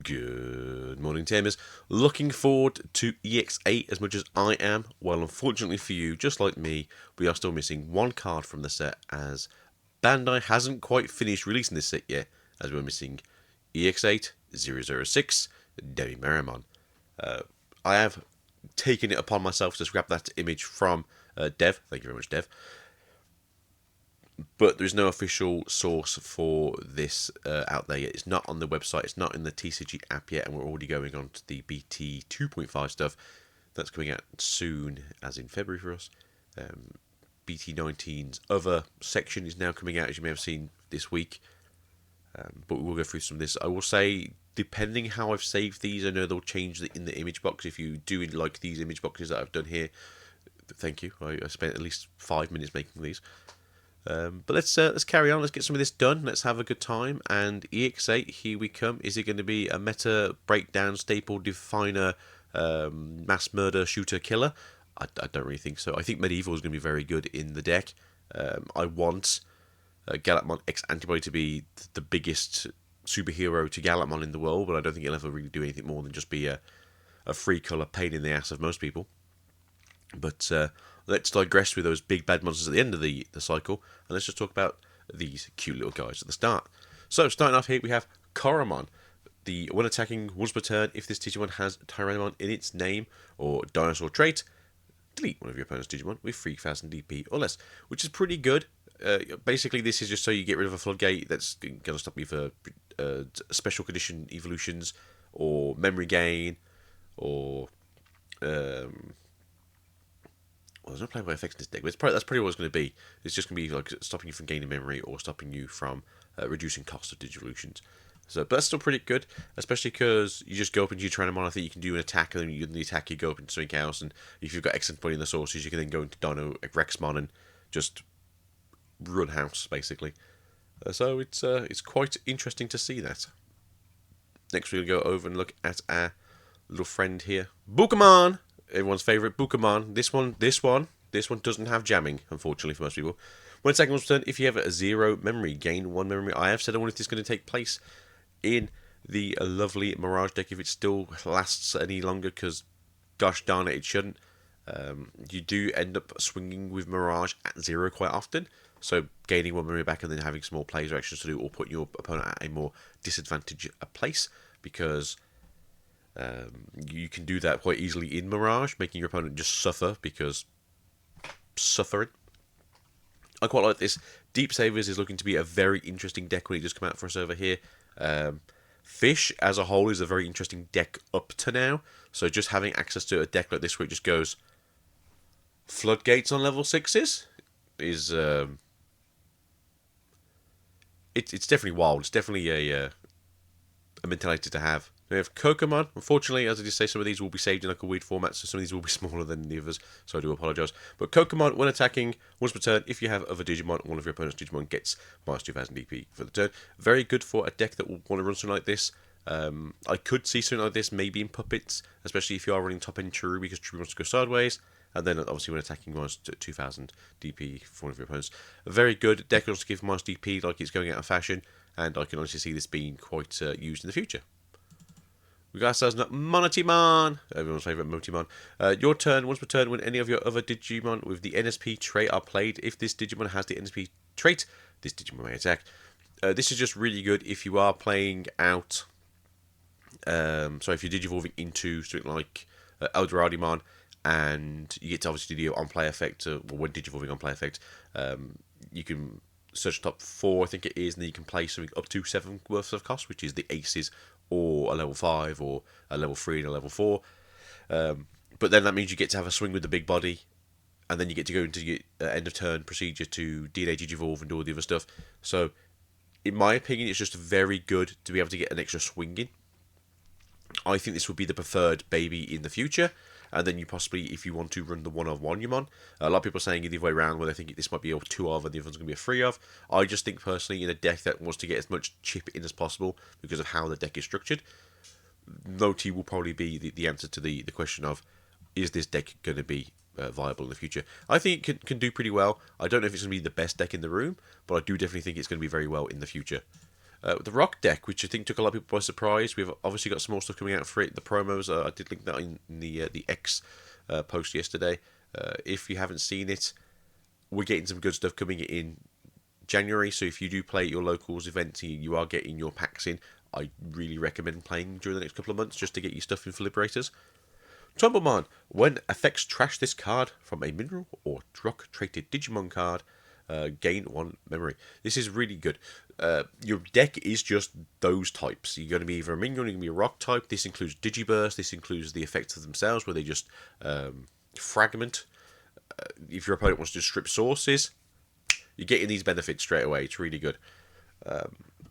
Good morning, Tamers. Looking forward to EX08 as much as I am. Well, unfortunately for you, just like me, we are still missing one card from the set as Bandai hasn't quite finished releasing this set yet, as we're missing EX8 006 Demi-Meramon. I have taken it upon myself to grab that image from Dev. Thank you very much, Dev. But there's no official source for this out there yet. It's not on the website, it's not in the TCG app yet, and we're already going on to the BT 2.5 stuff. That's coming out soon, as in February for us. BT 19's other section is now coming out, as you may have seen this week. But we'll go through some of this. I will say, depending how I've saved these, I know they'll change in the image box. If you do like these image boxes that I've done here, thank you. I spent at least 5 minutes making these. But let's carry on. Let's get some of this done. Let's have a good time. And EX8, here we come. Is it going to be a meta breakdown, staple definer, mass murder shooter killer? I don't really think so. I think medieval is going to be very good in the deck. I want Galakmon X Antibody to be the biggest superhero to Galakmon in the world, but I don't think he'll ever really do anything more than just be a free colour pain in the ass of most people. But let's digress with those big bad monsters at the end of the cycle, and let's just talk about these cute little guys at the start. So, starting off here, we have Koromon. When attacking once per turn, if this Digimon has Tyrannomon in its name or dinosaur trait, delete one of your opponent's Digimon with 3000 DP or less, which is pretty good. Basically, this is just so you get rid of a floodgate that's going to stop you for special condition evolutions, or memory gain, or well, there's no playable effects in this deck, but that's probably what it's going to be. It's just going to be like stopping you from gaining memory or stopping you from reducing cost of Digivolutions. So, but that's still pretty good, especially because you just go up into your Tyrannomon. I think you can do an attack, and then in the attack you go up into something else, and if you've got excellent point in the sources, you can then go into Dino Rexmon and just run house, basically. So it's quite interesting to see that. Next we'll go over and look at our little friend here, Bukamon! Everyone's favourite Bukamon. This one doesn't have jamming, unfortunately for most people. When attacking once per turn, if you have a 0 memory, gain 1 memory. I have said I wonder if this is going to take place in the lovely Mirage deck, if it still lasts any longer, because gosh darn it shouldn't. You do end up swinging with Mirage at 0 quite often, so gaining 1 memory back and then having some more plays or actions to do, or putting your opponent at a more disadvantaged place, because you can do that quite easily in Mirage, making your opponent just suffer, because suffering. I quite like this. Deep Savers is looking to be a very interesting deck when it just come out for us over here. Fish as a whole is a very interesting deck up to now, so just having access to a deck like this where it just goes floodgates on level 6s is it's definitely wild. It's definitely a mentality to have. We have Kokomon. Unfortunately, as I just say, some of these will be saved in like a weird format, so some of these will be smaller than the others, so I do apologise. But Kokomon, when attacking once per turn, if you have other Digimon, one of your opponent's Digimon gets minus 2000 DP for the turn. Very good for a deck that will want to run something like this. I could see something like this maybe in Puppets, especially if you are running top end True, because True wants to go sideways. And then obviously when attacking minus 2000 DP for one of your opponents. A very good deck also give minus DP like it's going out of fashion, and I can honestly see this being quite used in the future. We got ourselves Monotimon, everyone's favourite Motimon. Your turn, once per turn, when any of your other Digimon with the NSP trait are played, if this Digimon has the NSP trait, this Digimon may attack. This is just really good if you are playing out, so if you're Digivolving into something like Eldoradimon, and you get to obviously do the on-play effect, or when Digivolving on-play effect, you can search top 4, I think it is, and then you can play something up to 7 worth of cost, which is the Aces, or a level 5, or a level 3 and a level 4. But then that means you get to have a swing with the big body, and then you get to go into your end of turn procedure to DNA Digivolve and do all the other stuff. So, in my opinion, it's just very good to be able to get an extra swing in. I think this would be the preferred baby in the future. And then you possibly, if you want to run the 1 of 1 Yumon, a lot of people are saying the other way around, where they think this might be a 2 of and the other one's going to be a 3 of. I just think personally, in a deck that wants to get as much chip in as possible because of how the deck is structured, Noti will probably be the answer to the question of, is this deck going to be viable in the future? I think it can do pretty well. I don't know if it's going to be the best deck in the room, but I do definitely think it's going to be very well in the future. The Rock deck, which I think took a lot of people by surprise. We've obviously got some more stuff coming out for it. The promos, I did link that in the X post yesterday. If you haven't seen it, we're getting some good stuff coming in January. So if you do play at your locals event, you are getting your packs in. I really recommend playing during the next couple of months just to get your stuff in for Liberators. Tumblemon. When effects trash this card from a mineral or rock traded Digimon card, gain 1 memory. This is really good. Your deck is just those types. You're going to be either a mineral, you're going to be a rock type. This includes Digiburst. This includes the effects of themselves, where they just fragment. If your opponent wants to strip sources, you're getting these benefits straight away. It's really good.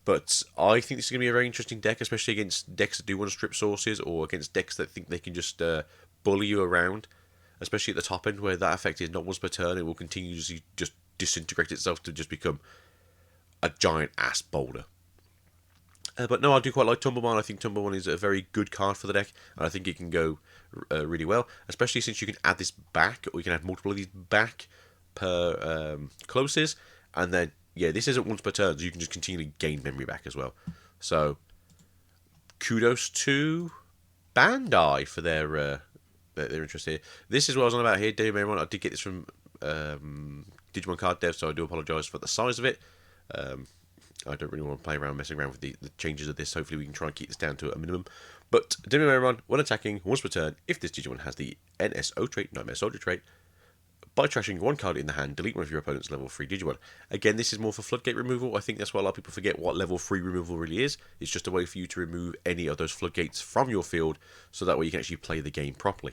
But I think this is going to be a very interesting deck, especially against decks that do want to strip sources, or against decks that think they can just bully you around, especially at the top end, where that effect is not once per turn. It will continue to just disintegrate itself to just become a giant ass boulder. But no, I do quite like Tumblemon. I think Tumblemon is a very good card for the deck, and I think it can go really well, especially since you can add this back, or you can add multiple of these back per closes, and then this isn't once per turn, so you can just continually gain memory back as well. So, kudos to Bandai for their interest here. This is what I was on about here, Digimon. I did get this from Digimon Card Dev, so I do apologise for the size of it. I don't really want to play around, messing around with the changes of this. Hopefully we can try and keep this down to a minimum. But Digimon, when attacking, once per turn, if this Digimon has the NSO trait, Nightmare Soldier trait, by trashing 1 card in the hand, delete one of your opponent's level 3 Digimon. Again, this is more for floodgate removal. I think that's why a lot of people forget what level 3 removal really is. It's just a way for you to remove any of those floodgates from your field, so that way you can actually play the game properly.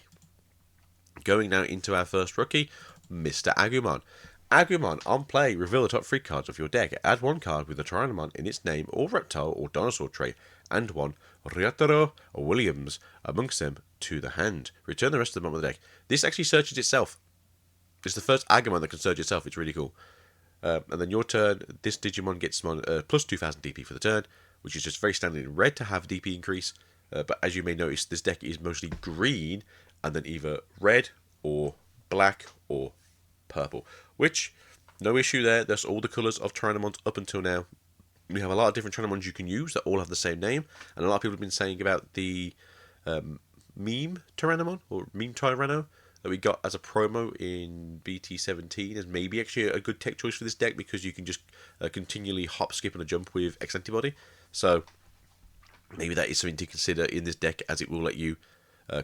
Going now into our first rookie, Mr. Agumon. Agumon, on play, reveal the top 3 cards of your deck. Add 1 card with a Tyrannomon in its name or reptile or dinosaur trait, and 1 Ryotaro Williams amongst them to the hand. Return the rest of them on the deck. This actually searches itself. It's the first Agumon that can search itself. It's really cool. And then your turn, this Digimon gets plus 2000 DP for the turn, which is just very standard in red to have DP increase. But as you may notice, this deck is mostly green, and then either red or black or purple. Which, no issue there. That's all the colours of Tyrannomons up until now. We have a lot of different Tyrannomons you can use that all have the same name. And a lot of people have been saying about the meme Tyrannomon, or meme Tyranno, that we got as a promo in BT17 as maybe actually a good tech choice for this deck, because you can just continually hop, skip, and a jump with X Antibody. So maybe that is something to consider in this deck, as it will let you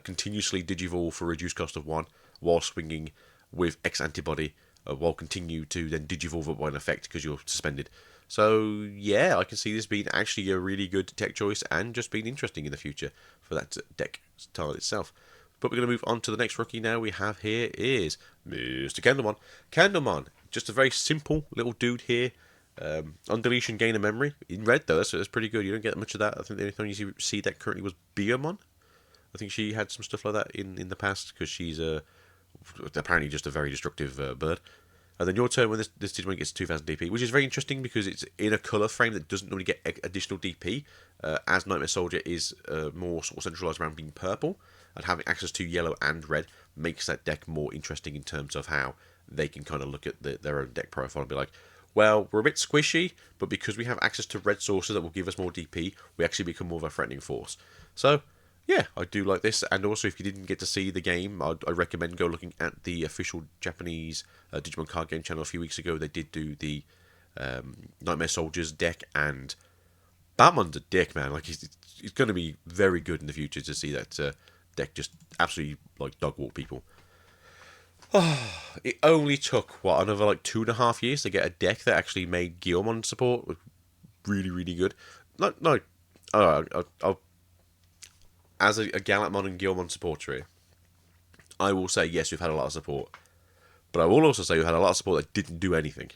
continuously Digivolve for a reduced cost of 1 while swinging with X Antibody, while continue to then Digivolve up by an effect because you're suspended. So yeah, I can see this being actually a really good tech choice, and just being interesting in the future for that deck style itself. But we're going to move on to the next rookie now we have here is Mr. Candlemon. Candlemon, just a very simple little dude here. On deletion, gain a memory. In red, though, that's pretty good. You don't get much of that. I think the only time you see that currently was Biomon. I think she had some stuff like that in the past, because she's apparently just a very destructive bird. And then your turn, when this Digimon gets 2000 DP, which is very interesting because it's in a colour frame that doesn't normally get additional DP, as Nightmare Soldier is more sort of centralised around being purple, and having access to yellow and red makes that deck more interesting in terms of how they can kind of look at their own deck profile and be like, well, we're a bit squishy, but because we have access to red sources that will give us more DP, we actually become more of a threatening force. So, yeah, I do like this. And also, if you didn't get to see the game, I recommend go looking at the official Japanese Digimon card game channel a few weeks ago. They did do the Nightmare Soldiers deck, and Batman's a dick, man. Like, he's going to be very good in the future to see that deck just absolutely like dog walk people. It only took another like 2.5 years to get a deck that actually made Guilmon support really, really good. No, I'll as a Galacmon and Guilmon supporter here, I will say yes, we've had a lot of support, but I will also say we've had a lot of support that didn't do anything.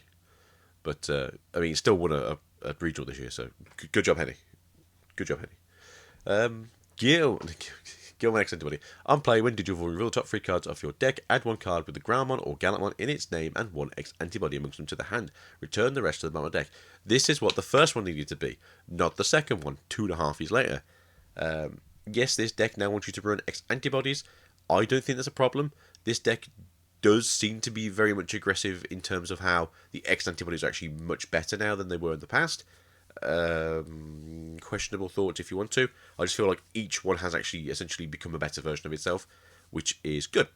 But I mean, still won a regional this year, so good job, Henny. Good job, Henny. Guilmon X Antibody. On play, when Digivolve, reveal the top 3 cards off your deck. Add 1 card with the Groundmon or Galacmon in its name and 1 X Antibody amongst them to the hand. Return the rest of them on the deck. This is what the first one needed to be, not the second one, 2.5 years later. Yes, this deck now wants you to run X Antibodies. I don't think that's a problem. This deck does seem to be very much aggressive in terms of how the X Antibodies are actually much better now than they were in the past. questionable thoughts if you want to. I just feel like each one has actually essentially become a better version of itself, which is good.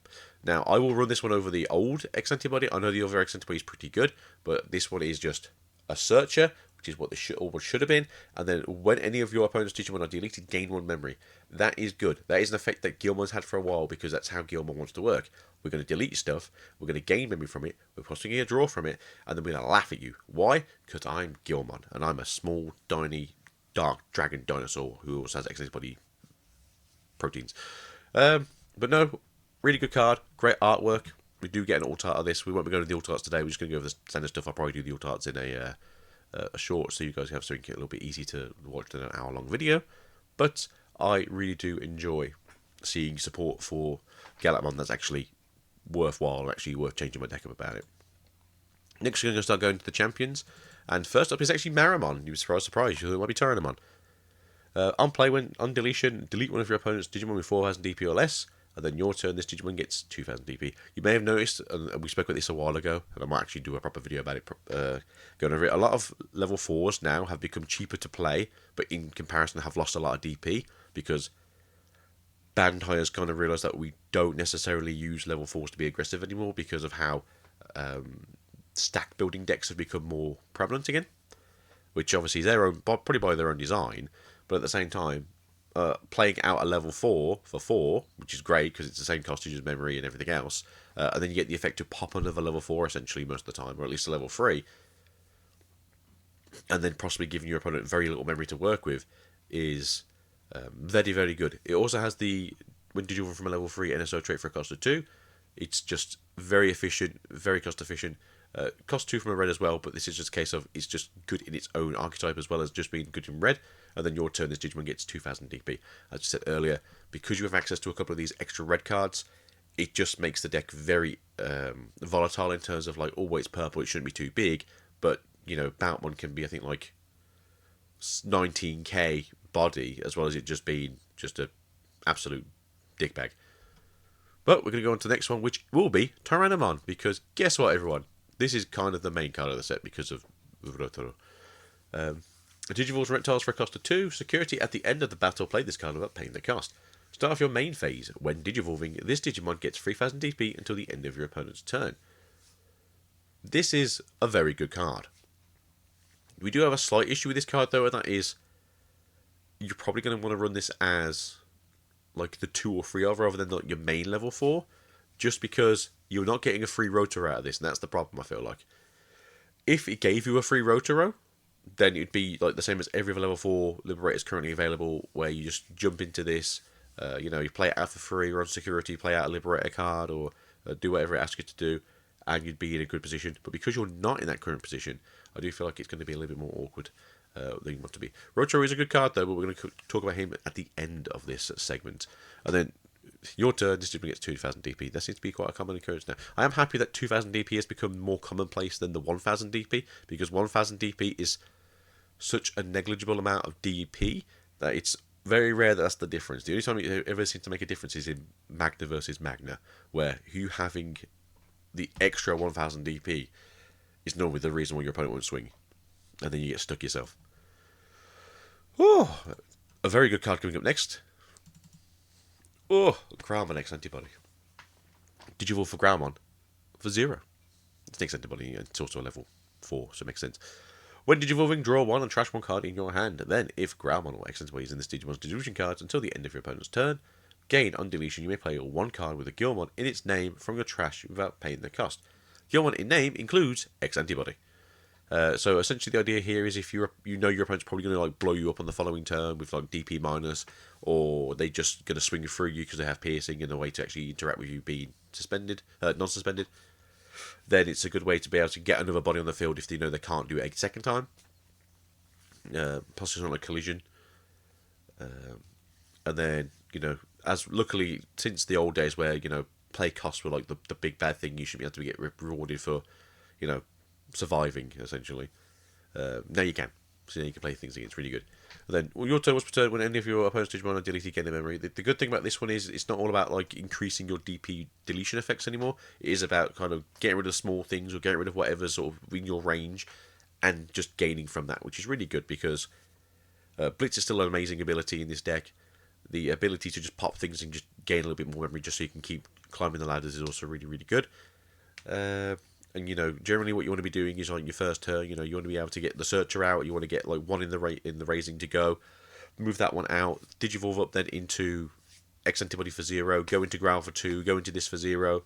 Now, I will run this one over the old X antibody. I know the other X antibody is pretty good, but this one is just a searcher, which is what this should have been. And then when any of your opponent's Digimon are deleted, gain one memory. That is good. That is an effect that Guilmon's had for a while because that's how Guilmon wants to work. We're going to delete stuff, we're going to gain memory from it, we're possibly going to draw from it, and then we're going to laugh at you. Why? Because I'm Guilmon, and I'm a small, tiny, dark dragon dinosaur who also has X antibody proteins. But no, really good card, great artwork. We do get an alt art of this. We won't be going to the alt arts today. We're just going to go over the standard stuff. I'll probably do the alt arts in a short, so you guys have something a little bit easy to watch than an hour-long video. But I really do enjoy seeing support for Galakmon that's actually worthwhile and actually worth changing my deck up about it. Next, we're going to start going to the champions. And first up is actually Maramon. You were surprised. You thought it might be Tyrannomon. On play, when on deletion, delete one of your opponent's Digimon with 4,000 DP or less, and then your turn, this Digimon gets 2,000 DP. You may have noticed, and we spoke about this a while ago, and I might actually do a proper video about it, going over it. A lot of level 4s now have become cheaper to play, but in comparison have lost a lot of DP, because Bandai has kind of realised that we don't necessarily use level 4s to be aggressive anymore because of how stack building decks have become more prevalent again, which obviously is their own, probably by their own design, but at the same time, playing out a level 4 for 4, which is great because it's the same cost as memory and everything else, and then you get the effect to pop another level 4 essentially most of the time, or at least a level 3, and then possibly giving your opponent very little memory to work with, is very, very good. It also has the, when Digimon from a level 3 NSO trait for a cost of 2, it's just very efficient, very cost efficient. Cost 2 from a red as well, but this is just a case of it's just good in its own archetype as well as just being good in red. And then your turn, this Digimon gets 2,000 DP. As I said earlier, because you have access to a couple of these extra red cards, it just makes the deck very volatile in terms of like, oh, it's purple, it shouldn't be too big. But, you know, Boutmon can be, I think, like 19k body, as well as it just being just a absolute dickbag. But we're going to go on to the next one, which will be Tyrannomon, because guess what, everyone? This is kind of the main card of the set because of Rotoro. Digivolves Reptiles for a cost of 2. Security at the end of the battle. Play this card without paying the cost. Start off your main phase. When Digivolving, this Digimon gets 3,000 DP until the end of your opponent's turn. This is a very good card. We do have a slight issue with this card though, and that is you're probably going to want to run this as like the 2 or 3 of rather than like your main level 4, just because you're not getting a free Rotoro out of this, and that's the problem, I feel like. If it gave you a free Rotoro, then it'd be like the same as every other level 4 Liberators currently available, where you just jump into this, you know, you play it out for free, run security, play out a Liberator card, or do whatever it asks you to do, and you'd be in a good position. But because you're not in that current position, I do feel like it's going to be a little bit more awkward than you want to be. Rotoro is a good card though, but we're going to talk about him at the end of this segment. And then your turn, this Digimon gets 2,000 DP. That seems to be quite a common occurrence now. I am happy that 2,000 DP has become more commonplace than the 1,000 DP, because 1,000 DP is such a negligible amount of DP that it's very rare that that's the difference. The only time it ever seems to make a difference is in Magna versus Magna, where you having the extra 1,000 DP is normally the reason why your opponent won't swing, and then you get stuck yourself. Oh, a very good card coming up next. Oh, Growlmon X antibody. Digivolve for Growlmon for 0. It's an X antibody, and it's also a level 4, so it makes sense. When Digivolving, draw 1 and trash 1 card in your hand. Then, if Growlmon or X antibody is in this Digimon's distribution cards until the end of your opponent's turn, gain on deletion, you may play 1 card with a Guilmon in its name from your trash without paying the cost. Guilmon in name includes X antibody. So essentially the idea here is if you know your opponent's probably going to like blow you up on the following turn with like DP minus, or they just going to swing through you because they have piercing and a way to actually interact with you being suspended, non-suspended, then it's a good way to be able to get another body on the field if they know they can't do it a second time. Possibly on a collision. And then, you know, as luckily since the old days where, you know, play costs were like the big bad thing, you should be able to get rewarded for, you know, surviving essentially. Now you can. So now you can play things again. It's really good. And then your turn was returned when any of your opponent's Digimon are deleted, gain their memory. The good thing about this one is it's not all about like increasing your DP deletion effects anymore. It is about kind of getting rid of small things or getting rid of whatever's sort of in your range and just gaining from that, which is really good because Blitz is still an amazing ability in this deck. The ability to just pop things and just gain a little bit more memory just so you can keep climbing the ladders is also really, really good. And generally what you want to be doing is on your first turn, you want to be able to get the Searcher out. You want to get like one in the raising to go, move that one out, Digivolve up then into X Antibody for 0, go into Growl for 2, go into this for 0,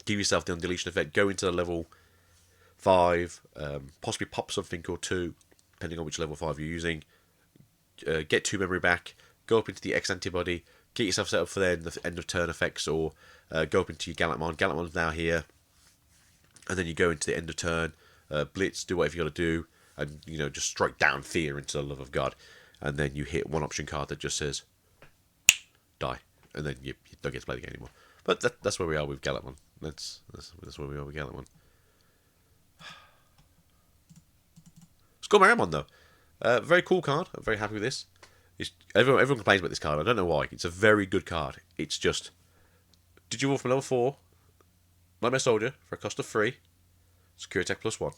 give yourself the undeletion effect, go into the level 5, possibly pop something or 2, depending on which level 5 you're using, get 2 memory back, go up into the X Antibody, get yourself set up for then the end of turn effects, or go up into your Gallantmon. Gallantmon's now here, and then you go into the end of turn, Blitz, do whatever you got to do, and just strike down fear into the love of God, and then you hit one option card that just says die, and then you don't get to play the game anymore. But that's where we are with Gallantmon. That's where we are with Gallantmon. Scormaramon though, very cool card. I'm very happy with this. Everyone complains about this card. I don't know why. It's a very good card. It's just Digivolve from level 4, Nightmare Soldier for a cost of 3, Secure Attack +1.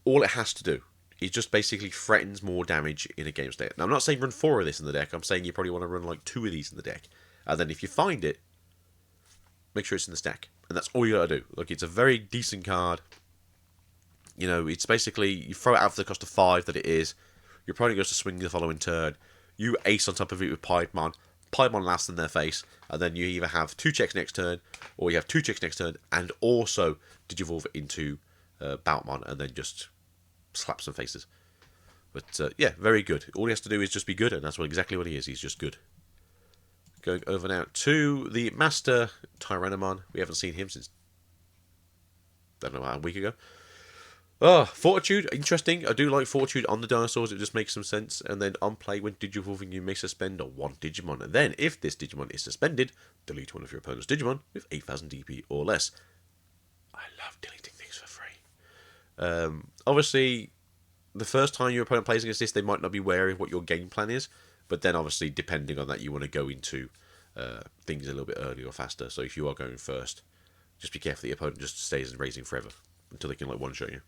All it has to do. It just basically threatens more damage in a game state. Now, I'm not saying run 4 of this in the deck. I'm saying you probably want to run like 2 of these in the deck. And then if you find it, make sure it's in the stack. And that's all you got to do. Look, it's a very decent card. It's basically, you throw it out for the cost of 5 that it is. Your opponent goes to swing the following turn. You ace on top of it with Piedmon. Piedmon lasts in their face. And then you either have 2 checks next turn, or you have 2 checks next turn, and also Digivolve into Boutmon, and then just slap some faces. But yeah, very good. All he has to do is just be good, and that's exactly what he is. He's just good. Going over now to the Master Tyrannomon. We haven't seen him since, I don't know, a week ago. Fortitude, interesting. I do like Fortitude on the dinosaurs. It just makes some sense. And then on play, when Digivolving, you may suspend one Digimon. And then, if this Digimon is suspended, delete one of your opponent's Digimon with 8,000 DP or less. I love deleting things for free. Obviously, the first time your opponent plays against this, they might not be wary of what your game plan is. But then, obviously, depending on that, you want to go into things a little bit earlier or faster. So if you are going first, just be careful that your opponent just stays raising forever until they can one-shot you.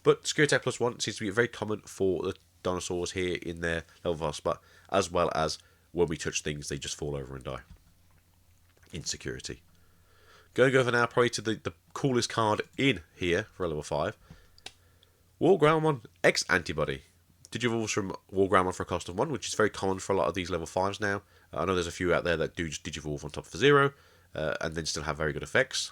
But Secure Attack +1 seems to be very common for the dinosaurs here in their level 5 spot, as well as when we touch things, they just fall over and die. Insecurity. Going over now probably to the coolest card in here for a level 5. Wargroundmon X Antibody. Digivolves from Wargroundmon for a cost of 1, which is very common for a lot of these level 5s now. I know there's a few out there that do just Digivolve on top for 0, and then still have very good effects.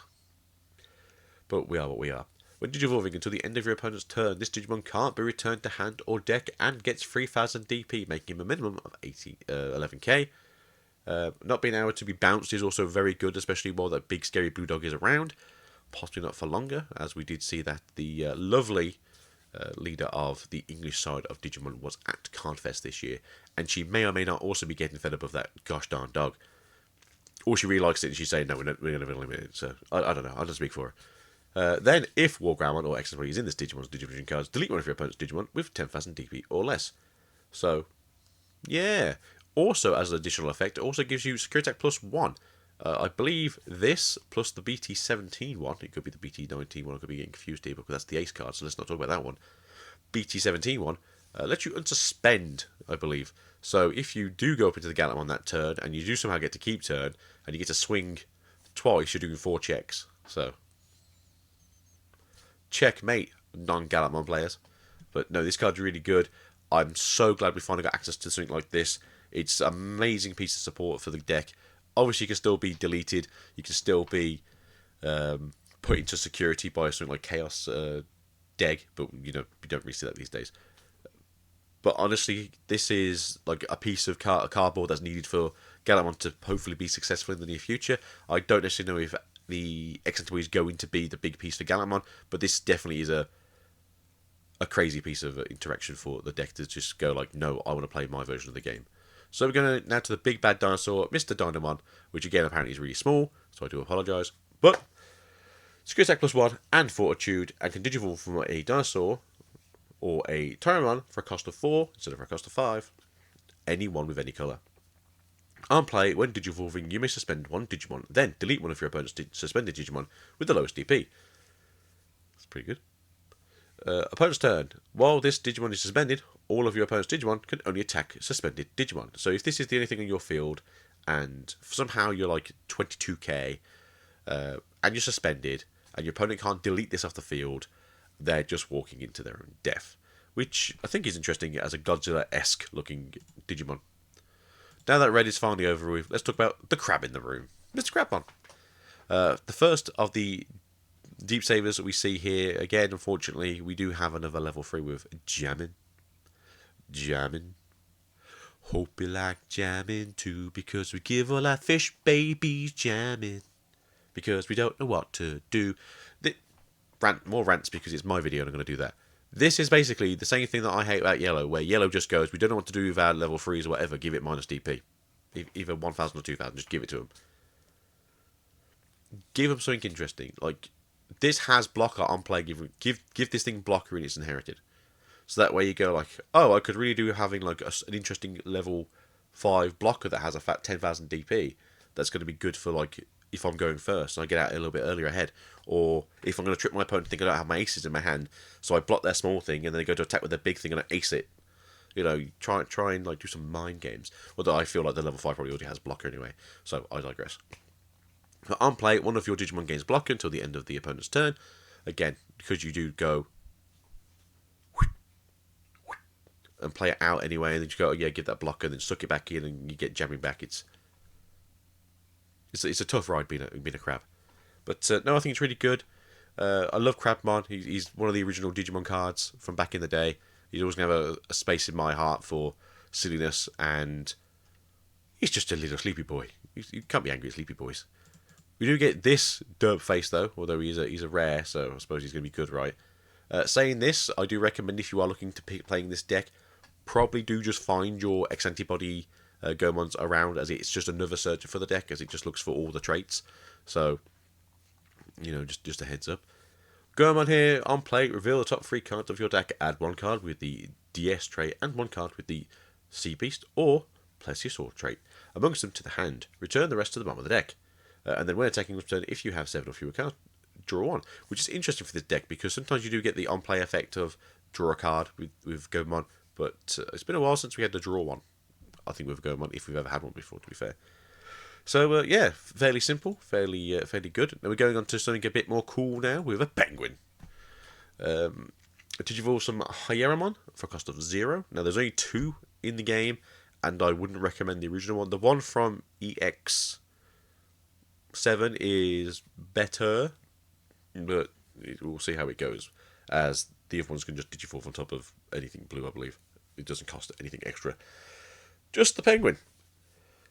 But we are what we are. When Digivolving until the end of your opponent's turn, this Digimon can't be returned to hand or deck and gets 3,000 DP, making him a minimum of 11k. Not being able to be bounced is also very good, especially while that big scary blue dog is around. Possibly not for longer, as we did see that the lovely leader of the English side of Digimon was at Cardfest this year, and she may or may not also be getting fed up of that gosh darn dog. Or she really likes it and she's saying, no, we're going to eliminate it. So, I don't know, I'll just speak for her. Then, if Wargroundmon or X Antibody is in this Digimon's Digivision cards, delete one of your opponent's Digimon with 10,000 DP or less. So, yeah. Also, as an additional effect, it also gives you Secure Attack +1. I believe this, plus the BT17 one, it could be the BT19 one, I could be getting confused here, because that's the Ace card, so let's not talk about that one. BT17 one, lets you unsuspend, I believe. So, if you do go up into the Gallantmon that turn, and you do somehow get to keep turn, and you get to swing twice, you're doing 4 checks. So, checkmate, non-Gallantmon players. But no, this card's really good. I'm so glad we finally got access to something like this. It's an amazing piece of support for the deck. Obviously, you can still be deleted. You can still be put into security by something like Chaos Deg, but you don't really see that these days. But honestly, this is like a piece of cardboard that's needed for Gallantmon to hopefully be successful in the near future. I don't necessarily know if the X Antibody is going to be the big piece for Gallantmon, but this definitely is a crazy piece of interaction for the deck to just go like, no, I want to play my version of the game. So we're going to now to the big bad dinosaur, Mr. Dynamon, which again apparently is really small, so I do apologise. But Secure Attack +1 and Fortitude, and can Digivolve from a dinosaur or a Tyrannomon for a cost of 4 instead of a cost of 5. Any one with any colour. On play, when Digivolving, you may suspend one Digimon, then delete one of your opponent's suspended Digimon with the lowest DP. pretty good. Opponent's turn. While this Digimon is suspended, all of your opponent's Digimon can only attack suspended Digimon. So if this is the only thing on your field, and somehow you're like 22k, and you're suspended, and your opponent can't delete this off the field, they're just walking into their own death. Which I think is interesting as a Godzilla-esque looking Digimon. Now that red is finally over with, let's talk about the crab in the room. Mr. Crabmon. The first of the Deep Savers that we see here, again, unfortunately, we do have another level 3 with jamming. Jamming. Hope you like jamming too, because we give all our fish babies jamming. Because we don't know what to do. More rants because it's my video and I'm going to do that. This is basically the same thing that I hate about Yellow, where Yellow just goes, we don't know what to do with our level 3s or whatever, give it minus DP. Either 1,000 or 2,000, just give it to them. Give them something interesting. Like, this has blocker on play. Give this thing blocker in its inherited. So that way you go like, oh, I could really do having like an interesting level 5 blocker that has a fat 10,000 DP. That's going to be good for like if I'm going first and I get out a little bit earlier ahead. Or if I'm going to trick my opponent, think I don't have my aces in my hand, so I block their small thing and then they go to attack with their big thing and I ace it. You know, try and like do some mind games. Although I feel like the level 5 probably already has blocker anyway. So I digress. On play, one of your Digimon gains blocker until the end of the opponent's turn. Again, because you do go and play it out anyway, and then you go, oh, yeah, give that blocker, and then suck it back in, and you get jamming back. It's a tough ride being a crab, but no, I think it's really good. I love Crabmon. He's one of the original Digimon cards from back in the day. He's always gonna have a space in my heart for silliness, and he's just a little sleepy boy. You can't be angry at sleepy boys. We do get this derp face though, although he's a rare, so I suppose he's gonna be good, right? Saying this, I do recommend if you are looking to pick playing this deck, probably do just find your X antibody Gomons around, as it's just another searcher for the deck, as it just looks for all the traits. So, you know, just a heads up. Gomon here on play, reveal the top 3 cards of your deck, add 1 card with the DS trait and 1 card with the Sea Beast or Plesiosaur trait amongst them to the hand. Return the rest to the bottom of the deck. And then when attacking with turn, if you have 7 or fewer cards, draw 1. Which is interesting for this deck because sometimes you do get the on-play effect of draw a card with Gomon, but it's been a while since we had to draw one, I think, with Gomon, if we've ever had one before, to be fair. So, yeah, fairly simple, fairly good. Now we're going on to something a bit more cool now with a penguin. Digivolve some Hieramon for a cost of 0. Now, there's only 2 in the game, and I wouldn't recommend the original one. The one from EX08 is better, but we'll see how it goes, as the other ones can just Digivolve on top of anything blue, I believe. It doesn't cost anything extra. Just the penguin.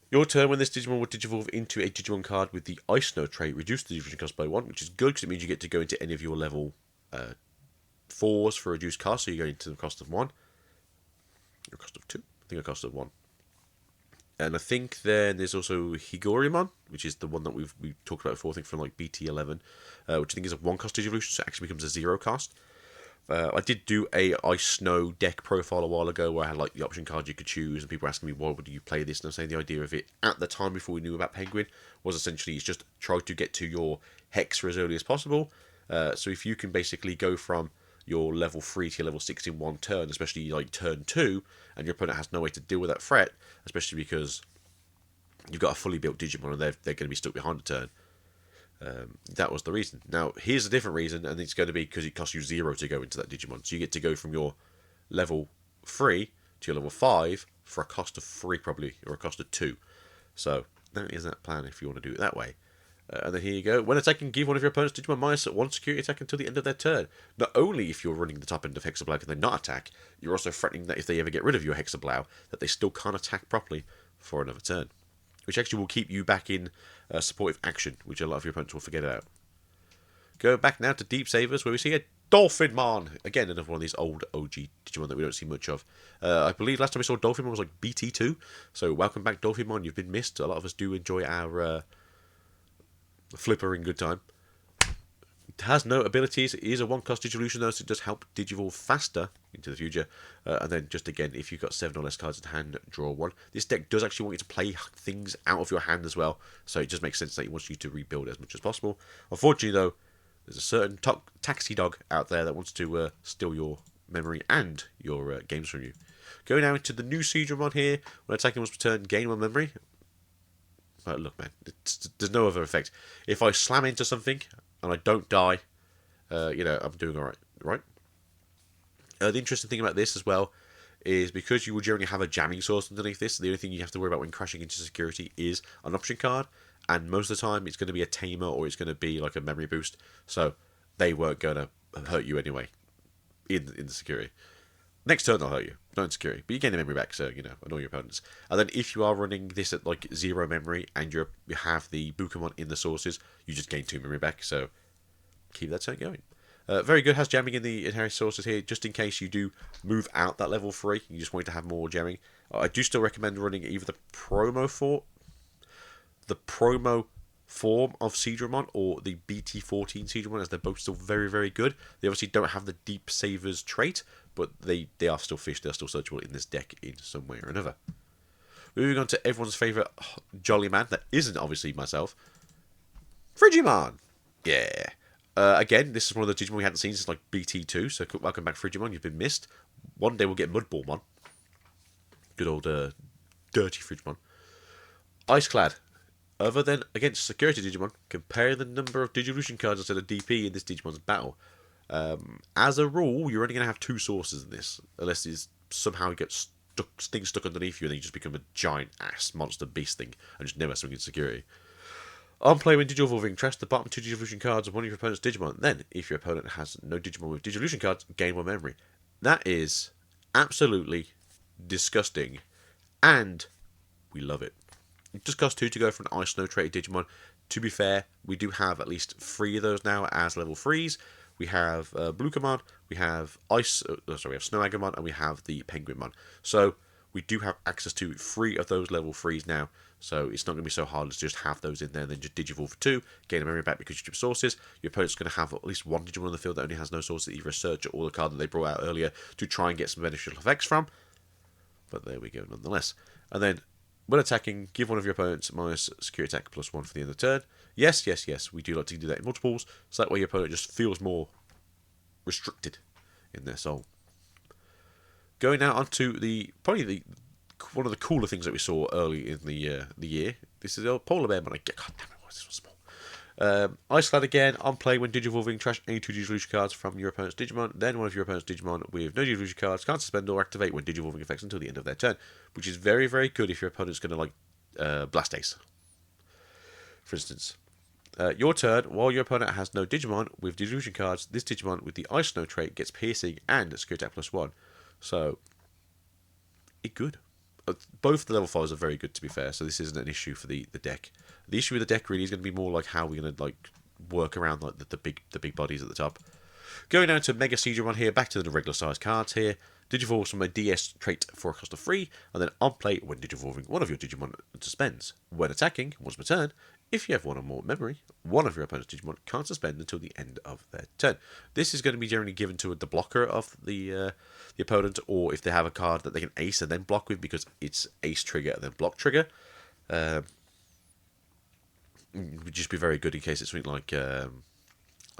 Your turn, when this Digimon would Digivolve into a Digimon card with the Ice Snow trait, reduce the Digivolution cost by 1, which is good because it means you get to go into any of your level 4s for reduced cost, so you go into the cost of 1. Or cost of 2. I think a cost of 1. And I think then there's also Higorimon, which is the one that we talked about before, I think from like BT11, which I think is a 1 cost Digivolution, so it actually becomes a 0 cost. I did do a Ice Snow deck profile a while ago where I had like the option cards you could choose, and people were asking me why would you play this, and I'm saying the idea of it at the time before we knew about Penguin was essentially it's just try to get to your Hexa as early as possible. So if you can basically go from your level 3 to your level 6 in 1 turn, especially like turn 2, and your opponent has no way to deal with that threat, especially because you've got a fully built Digimon and they're going to be stuck behind a turn. That was the reason. Now, here's a different reason, and it's going to be because it costs you 0 to go into that Digimon. So you get to go from your level 3 to your level 5 for a cost of 3 probably, or a cost of 2. So that is that plan if you want to do it that way. And then here you go. When attacking, give one of your opponent's Digimon minus 1 security attack until the end of their turn. Not only if you're running the top end of Hexablow can they not attack, you're also threatening that if they ever get rid of your Hexablow, that they still can't attack properly for another turn. Which actually will keep you back in supportive action, which a lot of your opponents will forget about. Go back now to Deep Savers, where we see a Dolphinmon. Again, another one of these old OG Digimon that we don't see much of. I believe last time we saw Dolphinmon was like BT2, so welcome back Dolphinmon, you've been missed. A lot of us do enjoy our flipper in good time. It has no abilities, it is a 1 cost Digivolution though, so it does help Digivolve faster into the future. And then just again, if you've got 7 or less cards in hand, draw 1. This deck does actually want you to play things out of your hand as well, so it just makes sense that it wants you to rebuild as much as possible. Unfortunately though, there's a certain taxi dog out there that wants to steal your memory and your games from you. Going now into the new Digimon here. When attacking was returned, gain 1 memory. Look, man, there's no other effect. If I slam into something and I don't die, I'm doing alright, right? The interesting thing about this as well is because you will generally have a jamming source underneath this, the only thing you have to worry about when crashing into security is an option card, and most of the time it's going to be a tamer or it's going to be like a memory boost, so they weren't going to hurt you anyway in the security. Next turn they'll hurt you, not in security, but you gain the memory back, so annoy your opponents. And then if you are running this at like 0 memory and you have the Bukamon in the sources, you just gain 2 memory back, so keep that turn going. Very good, has jamming in the inherent sources here, just in case you do move out that level 3, you just want to have more jamming. I do still recommend running either the promo form of Seadramon or the BT14 Seadramon, as they're both still very, very good. They obviously don't have the Deep Savers trait, but they are still fish, they're still searchable in this deck in some way or another. Moving on to everyone's favourite jolly man, that isn't obviously myself, Frigimon! Yeah. Again, this is one of the Digimon we hadn't seen since like BT2, so welcome back Frigimon, you've been missed. One day we'll get Mudballmon. Good old dirty Frigimon. Iceclad. Other than against security Digimon, compare the number of Digivolution cards instead of DP in this Digimon's battle. As a rule, you're only going to have 2 sources in this, unless it's somehow you get things stuck underneath you and then you just become a giant ass monster beast thing and just never swing in security. On play, when Digivolving, trash the bottom 2 Digivolution cards of one of your opponent's Digimon. Then, if your opponent has no Digimon with Digivolution cards, gain 1 memory. That is absolutely disgusting, and we love it. It just costs 2 to go for an Ice Snow traded Digimon. To be fair, we do have at least 3 of those now as level 3s. We have Blukamon, we have we have Snow Agamon, and we have the Penguinmon. So we do have access to 3 of those level 3s now. So it's not going to be so hard to just have those in there and then just Digivolve for 2, gain a memory back because you chip sources. Your opponent's going to have at least 1 Digimon on the field that only has no sources, either a Searcher or the card that they brought out earlier to try and get some beneficial effects from. But there we go nonetheless. And then, when attacking, give one of your opponents minus security attack +1 for the end of the turn. Yes, we do like to do that in multiples, so that way your opponent just feels more restricted in their soul. Going now onto one of the cooler things that we saw early in the year. This is the Polar Bear, God damn it, why is this one small? Iceclad again, on play when Digivolving, trash any 2 Digivolution cards from your opponent's Digimon. Then one of your opponent's Digimon with no Digivolution cards can't suspend or activate when Digivolving effects until the end of their turn, which is very, very good if your opponent's going to like Blast Ace, for instance. Your turn, while your opponent has no Digimon with Digivolution cards, this Digimon with the Ice Snow trait gets Piercing and Security Attack +1. So, it's good. Both the level 5s are very good, to be fair, so this isn't an issue for the deck. The issue with the deck really is going to be more like how we're going to like work around like the big bodies at the top. Going down to Mega Seadramon here, back to the regular size cards here. Digivolves from a DS trait for a cost of 3, and then on play, when Digivolving, one of your Digimon suspends. When attacking, once per turn, if you have 1 or more memory, one of your opponent's Digimon can't suspend until the end of their turn. This is going to be generally given to the blocker of the opponent, or if they have a card that they can ace and then block with, because it's ace trigger and then block trigger. Would just be very good in case it's something like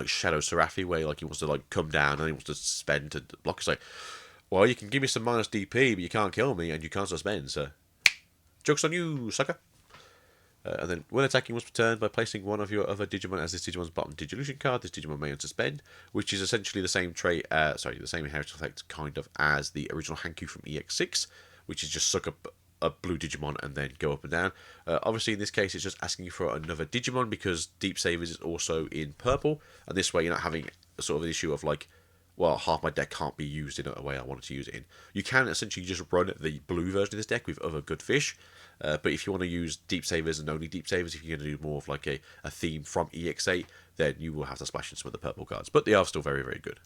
Shadow Serafi, where like he wants to like come down and he wants to suspend to block. It's like, well, you can give me some minus DP, but you can't kill me and you can't suspend, so joke's on you, sucker. And then, when attacking was returned by placing one of your other Digimon as this Digimon's bottom Digivolution card, this Digimon may unsuspend, which is essentially the same trait, the same inheritance effect kind of as the original Hanku from EX6, which is just suck up a blue Digimon and then go up and down. Obviously, in this case, it's just asking you for another Digimon because Deep Savers is also in purple, and this way you're not having sort of an issue of like, well, half my deck can't be used in a way I wanted to use it in. You can essentially just run the blue version of this deck with other good fish, but if you want to use Deep Savers and only Deep Savers, if you're going to do more of like a theme from EX8, then you will have to splash in some of the purple cards. But they are still very, very good.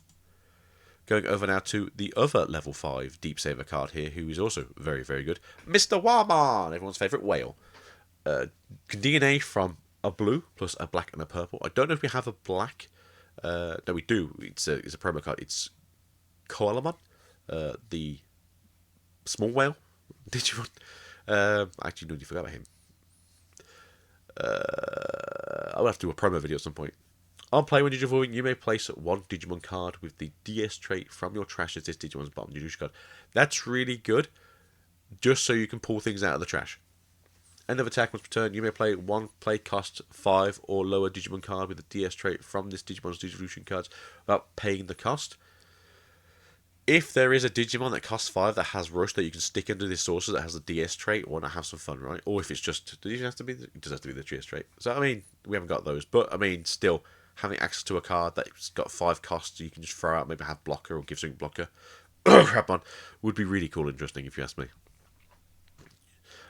Going over now to the other level 5 Deep Saver card here, who is also very, very good. Mr. Warmon, everyone's favourite whale. DNA from a blue plus a black and a purple. I don't know if we have a black. No, we do. It's a promo card. It's Koalamon, the small whale Digimon. I actually nearly forgot about him. I'll have to do a promo video at some point. On play, when Digivolving, you may place one Digimon card with the DS trait from your trash as this Digimon's bottom Digivolution card. That's really good, just so you can pull things out of the trash. End of attack once per turn, you may play one play cost 5 or lower Digimon card with the DS trait from this Digimon's Digivolution cards without paying the cost. If there is a Digimon that costs 5 that has Rush that you can stick under this sources that has the DS trait, why not have some fun, right? Or if it's just, does it have to be? It does have to be the DS trait. So I mean, we haven't got those, but I mean, still having access to a card that's got 5 costs, you can just throw out, maybe have blocker or give something blocker, crap on, would be really cool and interesting if you ask me.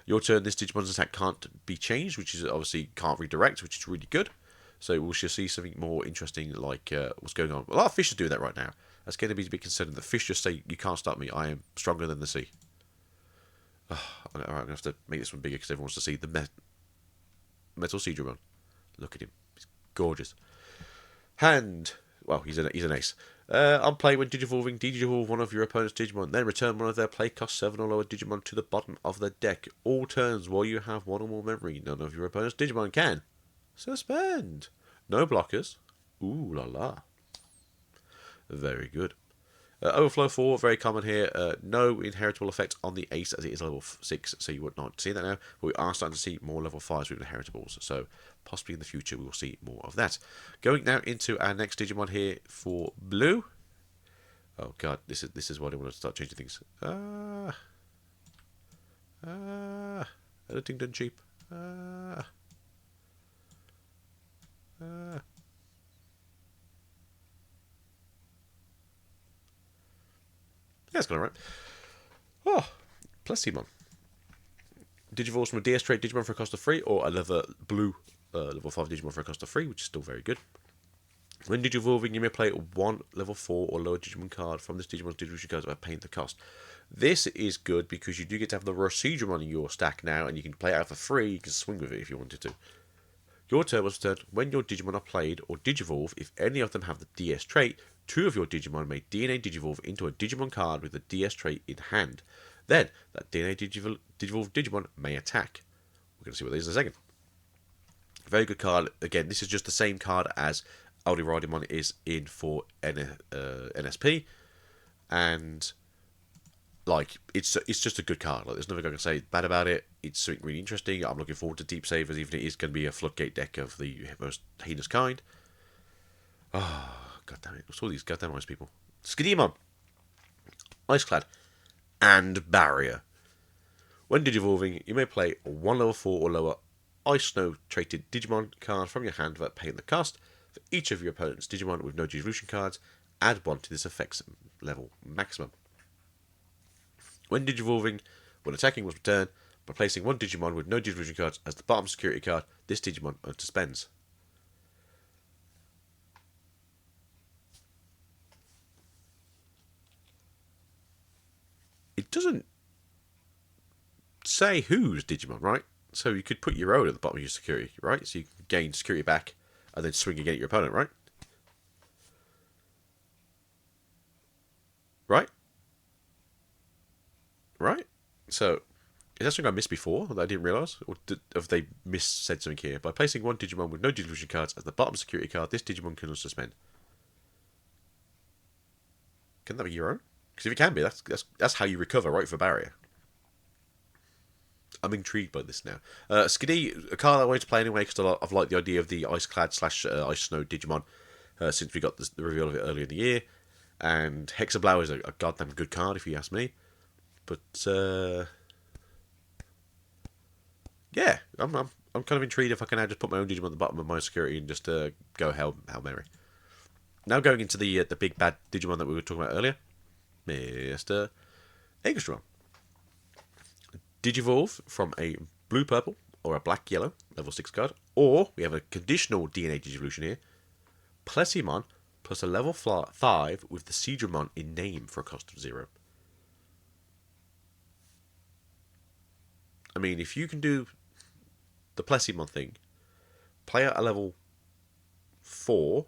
Your turn, this Digimon's attack can't be changed, which is obviously can't redirect, which is really good. So we shall see something more interesting like what's going on. A lot of fish are doing that right now. That's going to be a bit concerning. The fish just say, you can't stop me, I am stronger than the sea. Oh, alright, I'm going to have to make this one bigger because everyone wants to see the Metal Sea Dramon. Look at him. He's gorgeous. Hand. Well, he's an ace. On play, when Digivolving, Digivolve one of your opponent's Digimon, then return one of their play cost 7 or lower Digimon to the bottom of the deck. All turns while you have one or more memory, none of your opponent's Digimon can suspend. No blockers. Ooh la la. Very good. Overflow 4, very common here. No inheritable effect on the ace as it is level 6, so you would not see that now. But we are starting to see more level 5s with inheritables, so possibly in the future we will see more of that. Going now into our next Digimon here for blue. Oh god, this is why I want to start changing things. Editing done cheap. Yeah, it's going alright. Oh, Plastimon. Digivolves from a DS trait Digimon for a cost of 3, or another blue level 5 Digimon for a cost of 3, which is still very good. When Digivolving, you may play one level 4 or lower Digimon card from this Digimon's Digivolution cards without paying the cost. This is good because you do get to have the Rostedramon in your stack now, and you can play it out for free. You can swing with it if you wanted to. Your turn was returned when your Digimon are played or Digivolve. If any of them have the DS trait, 2 of your Digimon may DNA Digivolve into a Digimon card with the DS trait in hand. Then, that DNA Digivolve Digimon may attack. We're going to see what this is in a second. Very good card. Again, this is just the same card as Aldiradimon is in for NSP. And, like, it's just a good card. Like, there's nothing I can say bad about it. It's something really interesting. I'm looking forward to Deep Savers, even if it is going to be a Floodgate deck of the most heinous kind. Oh, god damn it. What's all these goddamn ice people? Skidimon. Iceclad. And Barrier. When Digivolving, you may play one level 4 or lower Ice Snow traded Digimon card from your hand without paying the cost. For each of your opponent's Digimon with no Digivolution cards, add 1 to this effect's level maximum. When Digivolving, when attacking was returned, by placing one Digimon with no Digivolution cards as the bottom security card, this Digimon suspends. It doesn't say whose Digimon, right? So you could put your own at the bottom of your security, right? So you can gain security back and then swing again at your opponent, right? Right? Right? So, is that something I missed before that I didn't realise? Or have they said something here? By placing one Digimon with no Digivolution cards as the bottom security card, this Digimon can suspend. Can that be your own? Because if it can be, that's how you recover, right, for Barrier. I'm intrigued by this now. Skiddy, a card I wanted to play anyway because I've liked the idea of the Iceclad / Ice Snow Digimon since we got the reveal of it earlier in the year. And Hexablau is a goddamn good card if you ask me. But yeah, I'm kind of intrigued if I can now just put my own Digimon at the bottom of my security and just go Hail Mary. Now going into the big bad Digimon that we were talking about earlier, Mr. Egostron. Digivolve from a blue-purple or a black-yellow level 6 card, or we have a conditional DNA Digivolution here, Plastimon plus a level 5 with the Seadramon in name for a cost of 0. I mean, if you can do the Plastimon thing, play out a level 4,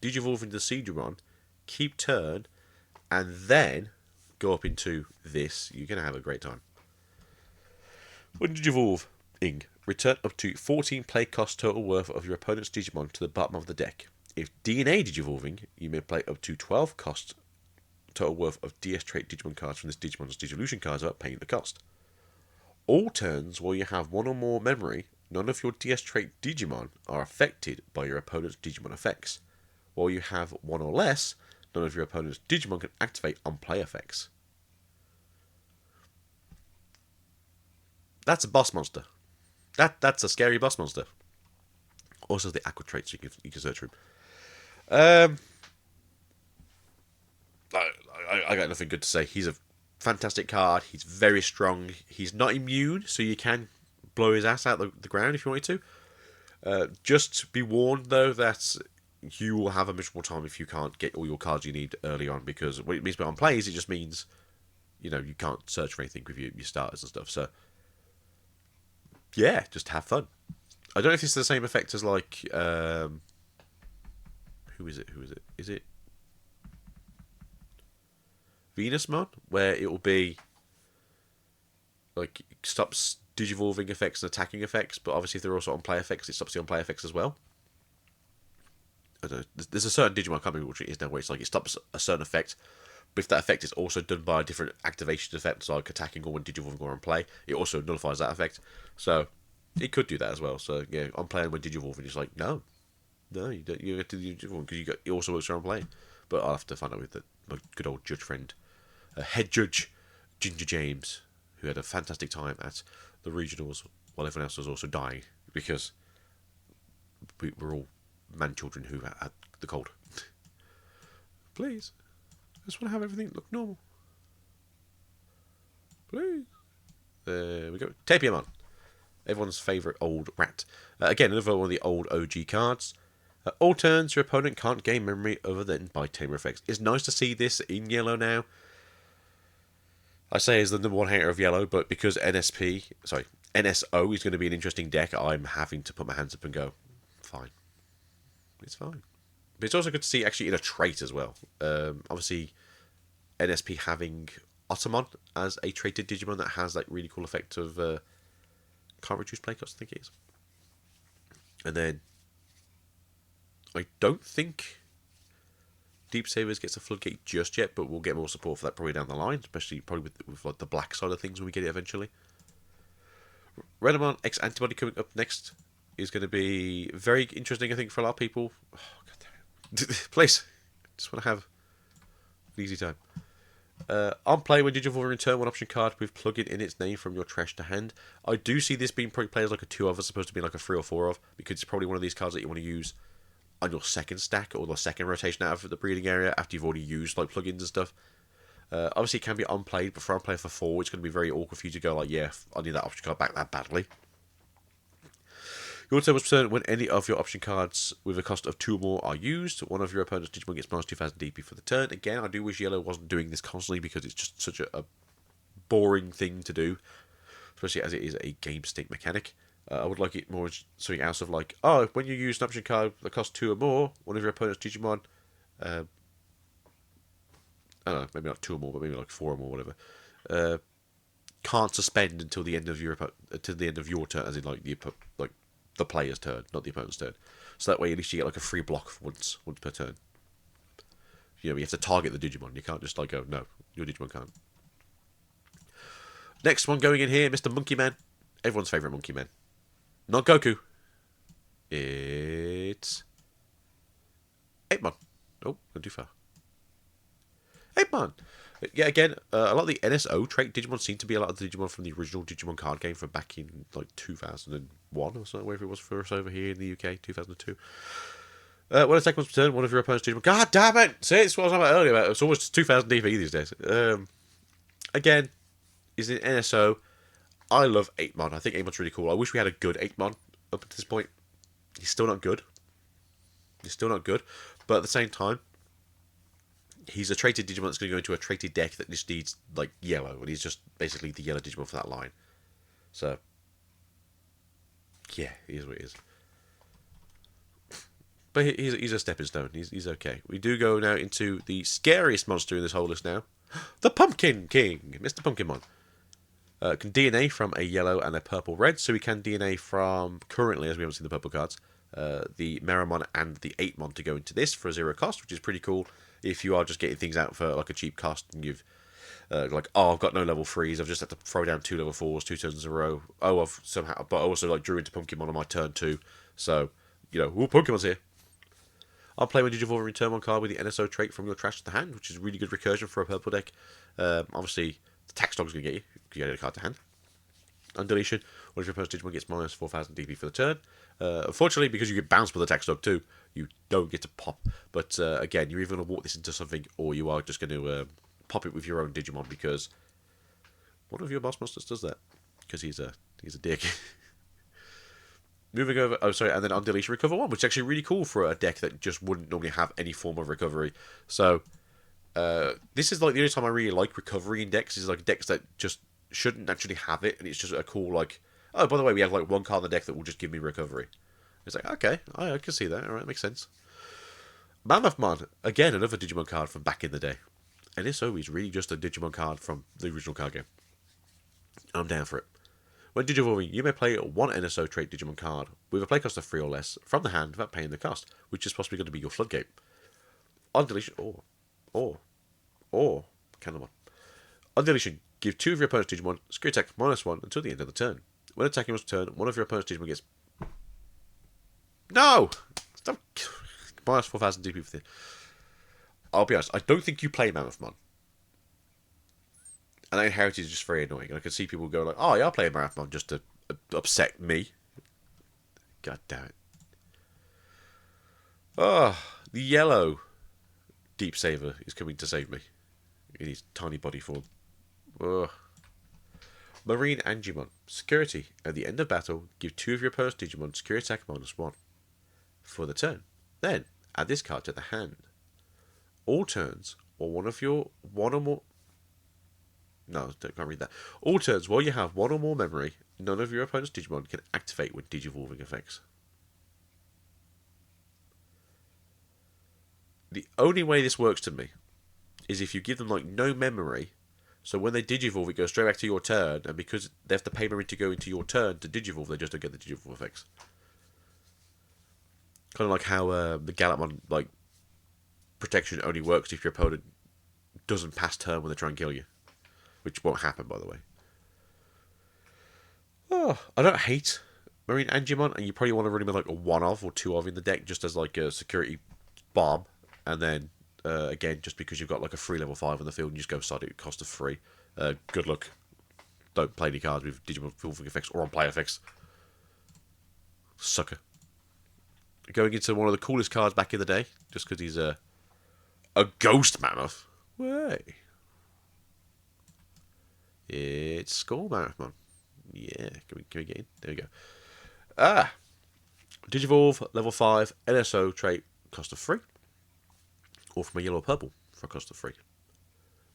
Digivolve into the Seadramon, keep turn, and then go up into this, you're going to have a great time. When Digivolving, return up to 14 play cost total worth of your opponent's Digimon to the bottom of the deck. If DNA Digivolving, you may play up to 12 cost total worth of DS trait Digimon cards from this Digimon's Digivolution cards without paying the cost. All turns where you have one or more memory, none of your DS trait Digimon are affected by your opponent's Digimon effects. While you have one or less, none of your opponent's Digimon can activate on play effects. That's a boss monster. That's a scary boss monster. Also, the aqua traits you can search for him. I got nothing good to say. He's a fantastic card. He's very strong. He's not immune, so you can blow his ass out the ground if you wanted to. Just be warned, though, that you will have a miserable time if you can't get all your cards you need early on, because what it means by on plays, it just means, you can't search for anything with your starters and stuff. So, yeah, just have fun. I don't know if it's the same effect as, like, who is it? Is it Venusmon? Where it will be, like, stops Digivolving effects and attacking effects, but obviously if they're also on play effects, it stops the on play effects as well. I don't know. There's a certain Digimon, I can't remember which it is now, where it's like it stops a certain effect, but if that effect is also done by a different activation effect, like attacking or when Digivolving or on play, it also nullifies that effect. So it could do that as well. So yeah, on play and when Digivolving, it's like no, you don't. You have to do Digivolving because it also works on play. But I'll have to find out with my good old judge friend, head judge Ginger James, who had a fantastic time at the regionals while everyone else was also dying because we were all man children who had the cold. Please, I just want to have everything look normal. Please. There we go. Tapiamon, everyone's favourite old rat. Again, another one of the old OG cards. All turns, your opponent can't gain memory other than by Tamer effects. It's nice to see this in yellow now. I say as the number one hater of yellow, but because NSO is going to be an interesting deck, I'm having to put my hands up and go, fine. It's fine. But it's also good to see actually in a trait as well. Obviously, NSP having Ottomon as a traded Digimon that has that really cool effect of can't reduce play cost, I think it is. And then I don't think Deep Savers gets a floodgate just yet, but we'll get more support for that probably down the line, especially probably with like the black side of things when we get it eventually. Renamon X Antibody coming up next is going to be very interesting, I think, for a lot of people. Oh, God damn it. Please, just want to have an easy time. On play, when Digivolve return one option card with plugin in its name from your trash to hand. I do see this being probably played as like a 2 of as opposed to being like a 3 or 4 of, because it's probably one of these cards that you want to use on your second stack or the second rotation out of the breeding area after you've already used like plugins and stuff. Obviously, it can be unplayed, but for unplayed for 4, it's going to be very awkward for you to go like, yeah, I need that option card back that badly. Your turn must return when any of your option cards with a cost of 2 or more are used. One of your opponent's Digimon gets minus 2000 DP for the turn. Again, I do wish Yellow wasn't doing this constantly because it's just such a boring thing to do, especially as it is a game state mechanic. I would like it more something else of like, oh, when you use an option card that costs 2 or more, one of your opponent's Digimon, I don't know, maybe not 2 or more, but maybe like 4 or more, whatever, can't suspend until the end of your turn, as in like the player's turn, not the opponent's turn. So that way, at least you get like a free block once per turn. You have to target the Digimon. You can't just like go, no, your Digimon can't. Next one going in here, Mr. Monkey Man, everyone's favourite Monkey Man. Not Goku. It's 8mon. Oh, not too far. 8mon. Yeah, again, a lot of the NSO trait Digimon seem to be a lot of the Digimon from the original Digimon card game from back in like 2001 or something, wherever it was for us over here in the UK, 2002. When attack was returned, one of your opponent's Digimon. God damn it! See, it's what I was talking about earlier. It's almost 2000 DP these days. Again, is in NSO. I love 8mon. I think 8mon's really cool. I wish we had a good 8mon up to this point. He's still not good. But at the same time, he's a traded Digimon that's going to go into a traded deck that just needs, like, yellow. And he's just basically the yellow Digimon for that line. So, yeah, he is what he is. But he's a stepping stone. He's okay. We do go now into the scariest monster in this whole list now. The Pumpkin King, Mr. Pumpkinmon. Can DNA from a yellow and a purple red, so we can DNA from, currently, as we haven't seen the purple cards, the Meramon and the 8mon to go into this for a 0 cost, which is pretty cool. If you are just getting things out for like a cheap cost and you've like, oh, I've got no level 3s, I've just had to throw down 2 level 4s 2 turns in a row. Oh, I've somehow, but I also like drew into Pokemon on my turn 2, so ooh, Pokemon's here. I'll play my Digivolve return one card with the NSO trait from your trash to the hand, which is really good recursion for a purple deck. Obviously, the Tax Dog's going to get you. You get a card to hand. On deletion, one of your opponent's Digimon gets minus 4,000 DP for the turn. Unfortunately, because you get bounced by the Tax Dog too, you don't get to pop. But again, you're either going to walk this into something, or you are just going to pop it with your own Digimon, because one of your boss monsters does that. Because he's a dick. Moving over, and then on deletion, recover 1, which is actually really cool for a deck that just wouldn't normally have any form of recovery. So, this is like the only time I really like recovery in decks, is like decks that just shouldn't actually have it, and it's just a cool, like, oh, by the way, we have like one card in the deck that will just give me recovery. It's like, okay, I can see that, alright, makes sense. Mammothmon, again, another Digimon card from back in the day. And it's always really just a Digimon card from the original card game. I'm down for it. When Digivolving, you may play one NSO trait Digimon card with a play cost of 3 or less from the hand without paying the cost, which is possibly going to be your Floodgate. On deletion, or, kind of one. On deletion, give 2 of your opponent's Digimon Secret Attack -1 until the end of the turn. When attacking your turn, one of your opponent's Digimon gets... No! Stop! Minus 4,000 DP for this. I'll be honest, I don't think you play Mammothmon. And that Heritage is just very annoying. I can see people go like, oh yeah, I'll play Mammothmon just to upset me. God damn it. Oh, the yellow Deep Saver is coming to save me. In his tiny body form. Ugh. Marine Angimon. Security. At the end of battle, give 2 of your opponent's Digimon Security Attack -1 for the turn. Then, add this card to the hand. All turns, or one or more... No, I can't read that. All turns, while you have 1 or more memory, none of your opponent's Digimon can activate when Digivolving effects. The only way this works to me is if you give them like no memory, so when they Digivolve, it goes straight back to your turn, and because they have to pay memory to go into your turn to Digivolve, they just don't get the Digivolve effects. Kind of like how the Gallantmon like protection only works if your opponent doesn't pass turn when they try and kill you, which won't happen, by the way. Oh, I don't hate Marine Angimon, and you probably want to run him with like a 1 of or 2 of in the deck, just as like a security bomb, and then again, just because you've got like a free level 5 on the field, and you just go side it, cost of 3. Good luck. Don't play any cards with Digimon Fulfilling effects or on play effects. Sucker. Going into one of the coolest cards back in the day, just because he's a ghost mammoth. Way. It's Skull Mammothmon. Yeah, can we get in? There we go. Digivolve, level 5, NSO trait, cost of 3. Or from a yellow or purple for a cost of 3.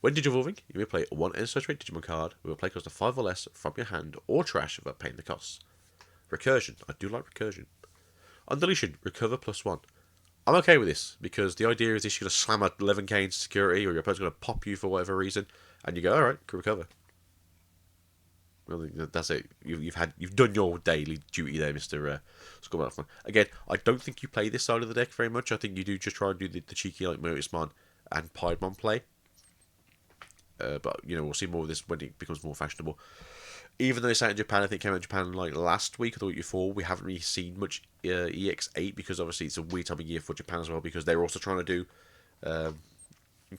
When Digivolving, you may play one NSO trait Digimon card with a play cost of 5 or less from your hand or trash without paying the costs. Recursion. I do like recursion. On deletion, recover +1. I'm okay with this, because the idea is this, you're going to slam a 11k into security, or your opponent's going to pop you for whatever reason, and you go, alright, can recover. Well, that's it. You've done your daily duty there, Mr. Skullmouthman. Again, I don't think you play this side of the deck very much. I think you do just try and do the cheeky like Motismon and Piedmon play. But we'll see more of this when it becomes more fashionable. Even though it's out in Japan, I think it came out in Japan like last week or the week before, we haven't really seen much EX08, because obviously it's a weird time of year for Japan as well, because they're also trying to do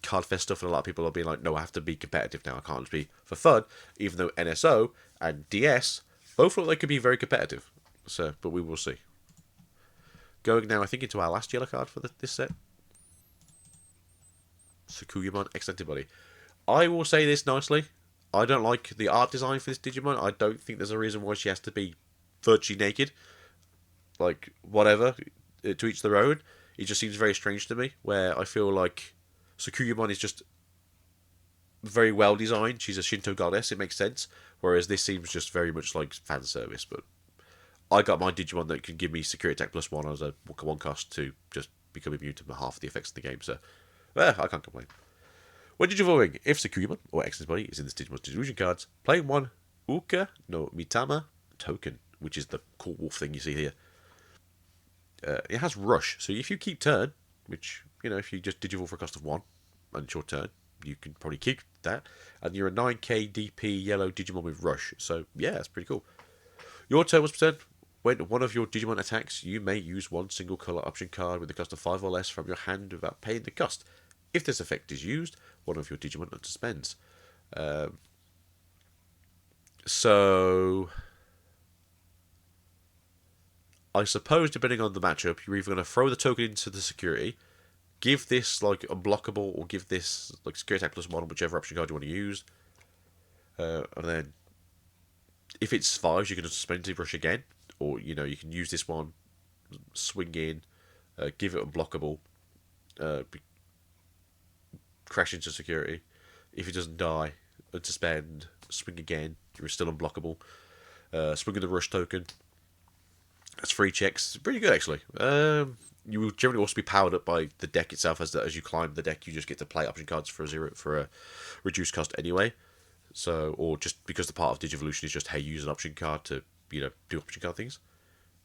card fest stuff, and a lot of people are being like, no, I have to be competitive now, I can't just be for fun, even though NSO and DS both look like they could be very competitive. So, but we will see. Going now, I think, into our last yellow card for this set. Sakuyamon X Antibody. I will say this nicely. I don't like the art design for this Digimon. I don't think there's a reason why she has to be virtually naked. Like, whatever, to each their own. It just seems very strange to me, where I feel like Sakuyamon is just very well designed. She's a Shinto goddess, it makes sense. Whereas this seems just very much like fan service. But I got my Digimon that can give me Security Attack +1 as a 1 cost to just become immune to half of the effects of the game. So, I can't complain. When Digivolving, if Sakuyamon or X Body is in this Digimon's Disillusion cards, play 1 Uka no Mitama token, which is the cool wolf thing you see here. It has rush, so if you keep turn, which, if you just digivolve for a cost of 1, and it's your turn, you can probably keep that, and you're a 9k DP yellow Digimon with rush, so yeah, that's pretty cool. Your turn was returned. When one of your Digimon attacks, you may use one single colour option card with a cost of 5 or less from your hand without paying the cost. If this effect is used, one of your Digimon unsuspends. So, I suppose depending on the matchup, you're either going to throw the token into the security, give this like unblockable, or give this like security attack +1, whichever option card you want to use, and then if it's 5s, you can just suspend the rush again, or you can use this one, swing in, give it unblockable, crash into security. If it doesn't die, unsuspend, swing again, you're still unblockable. Swing in the rush token. That's 3 checks. Pretty good actually. You will generally also be powered up by the deck itself. As you climb the deck, you just get to play option cards for a reduced cost anyway. So, or just because the part of Digivolution is just, hey, use an option card to do option card things.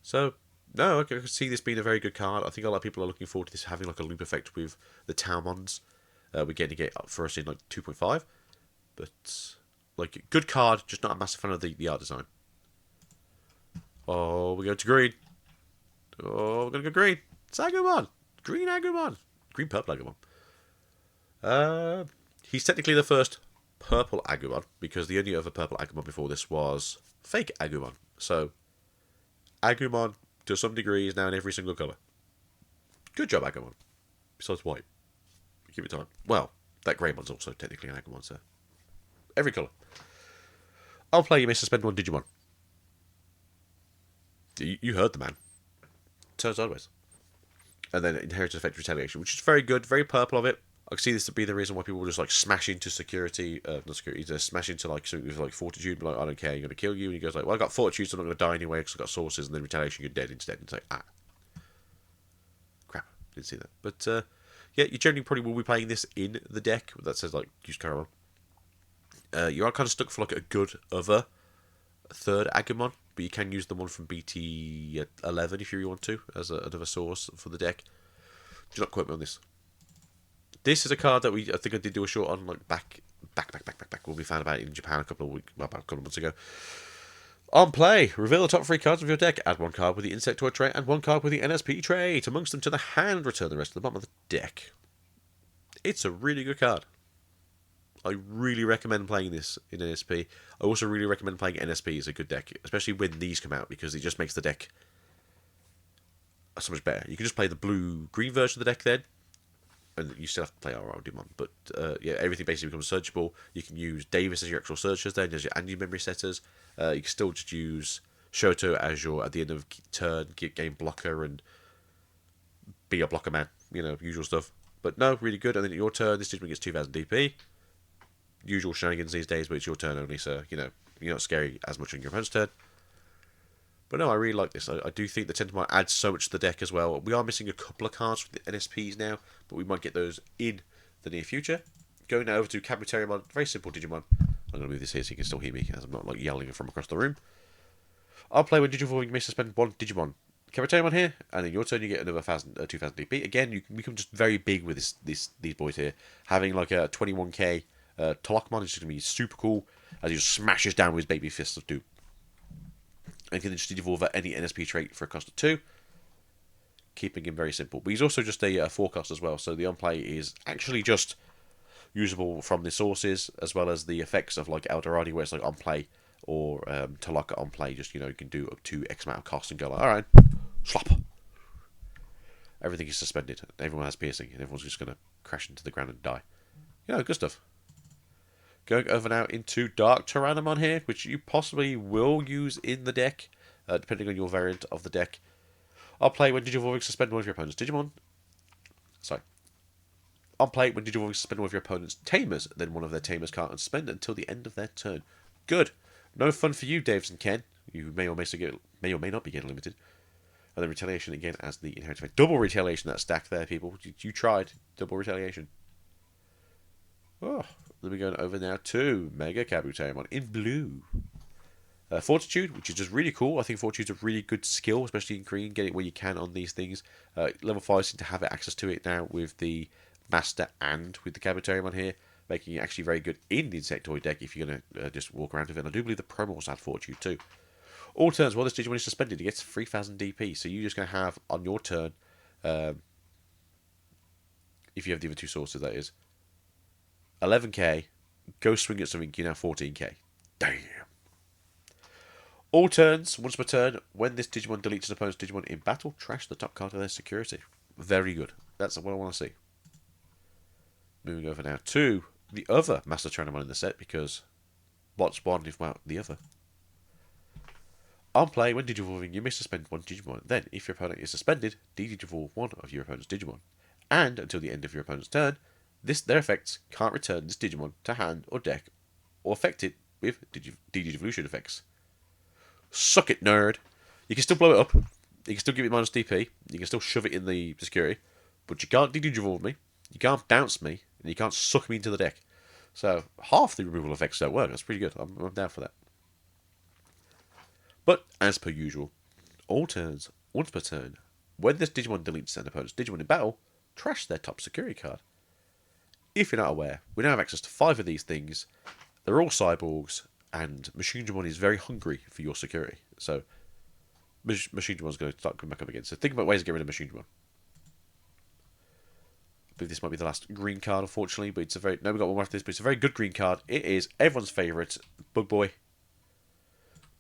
So no, I can see this being a very good card. I think a lot of people are looking forward to this having like a loop effect with the Tamers. We're getting to get up for us in like 2.5, but like good card, just not a massive fan of the art design. Oh, we're going to green. Oh, we're going to go green. It's Agumon. Green Agumon. Green purple Agumon. He's technically the first purple Agumon, because the only other purple Agumon before this was fake Agumon. So, Agumon, to some degree, is now in every single colour. Good job, Agumon. Besides white. Give it time. Well, that grey one's also technically an Agumon, so. Every colour. I'll play, you may suspend one Digimon. You heard the man. Turn sideways. And then Inheritance Effect Retaliation, which is very good, very purple of it. I can see this to be the reason why people will just like smash into security, not security, just smash into like something with like Fortitude, like, I don't care, you're going to kill you. And he goes like, well, I got Fortitude, so I'm not going to die anyway because I got sources, and then Retaliation, you're dead instead. And it's like, crap, didn't see that. But yeah, you generally probably will be playing this in the deck that says like, use Caramel. You are kind of stuck for like a good other third Agumon, but you can use the one from BT11 if you want to as another source for the deck. Do not quote me on this. This is a card that I think I did do a short on like back when we found about it in Japan about a couple of months ago. On play, reveal the top 3 cards of your deck. Add 1 card with the Insectoid trait and 1 card with the NSP trait. Amongst them to the hand, return the rest to the bottom of the deck. It's a really good card. I really recommend playing this in NSP. I also really recommend playing NSP as a good deck, especially when these come out, because it just makes the deck so much better. You can just play the blue-green version of the deck then, and you still have to play RR Demon, but yeah, everything basically becomes searchable. You can use Davis as your actual searchers then, as your memory setters. You can still just use Shoto as your, at the end of turn, game blocker and be a blocker man, usual stuff. But no, really good. And then at your turn, this Digimon gets 2000 DP. Usual shenanigans these days, but it's your turn only, so, you're not scary as much on your opponent's turn. But no, I really like this. I do think the Tentomite adds so much to the deck as well. We are missing a couple of cards with the NSPs now, but we might get those in the near future. Going now over to Kabuterimon, very simple Digimon. I'm going to move this here so you can still hear me, as I'm not like yelling from across the room. I'll play when Digivolving, you may suspend 1 Digimon. Kabuterimon here, and in your turn you get another 2000 DP. Again, you can become just very big with these boys here. Having like a 21k Tolokmon is just going to be super cool, as he just smashes down with his baby fists of doom. And can just evolve at any NSP trait for a cost of 2, keeping him very simple. But he's also just a 4 cost as well, so the on-play is actually just usable from the sources, as well as the effects of like Eldorado, where it's like on-play, or Tolaka on-play, just, you can do up to X amount of cost and go like, alright, slap. Everything is suspended, everyone has piercing, and everyone's just going to crash into the ground and die. Good stuff. Going over now into Dark Tyrannomon here, which you possibly will use in the deck, depending on your variant of the deck. I'll play when Digivolving, suspend one of your opponent's Digimon. Sorry. I'll play when Digivolving, suspend one of your opponent's Tamers, then one of their Tamers can't suspend until the end of their turn. Good. No fun for you, Daves and Ken. You may or may not be getting limited. And then Retaliation again as the Inheritance. Double Retaliation, that stack there, people. You tried. Double Retaliation. Oh, then we're going over now to Mega Kabuterimon in blue. Fortitude, which is just really cool. I think Fortitude's a really good skill, especially in green. Get it where you can on these things. Level 5 seem to have access to it now with the Master and with the Cabotarium on here, making it actually very good in the Insectoid deck if you're going to just walk around with it. And I do believe the promo also had Fortitude too. All turns, while this Digimon is suspended, it gets 3000 DP. So you're just going to have on your turn, if you have the other two sources, that is, 11k, go swing at something, you're now 14k. Damn. All turns, once per turn, when this Digimon deletes an opponent's Digimon in battle, trash the top card of their security. Very good. That's what I want to see. Moving over now to the other Master Trainer in the set, because what's one if not the other? On play, when Digivolving, you may suspend one Digimon. Then, if your opponent is suspended, Digivolve one of your opponent's Digimon. And, until the end of your opponent's turn, their effects can't return this Digimon to hand or deck, or affect it with Digivolution effects. Suck it, nerd. You can still blow it up. You can still give it minus DP. You can still shove it in the security. But you can't Digivolve me. You can't bounce me. And you can't suck me into the deck. So, half the removal effects don't work. That's pretty good. I'm down for that. But, as per usual, all turns, once per turn, when this Digimon deletes an opponent's Digimon in battle, trash their top security card. If you're not aware, we now have access to 5 of these things. They're all cyborgs, and Machinedramon is very hungry for your security. So, Machinedramon's going to start coming back up again. So think about ways to get rid of Machinedramon. I believe this might be the last green card, unfortunately, but it's a very... No, we got one more after this, but it's a very good green card. It is everyone's favourite Bug Boy,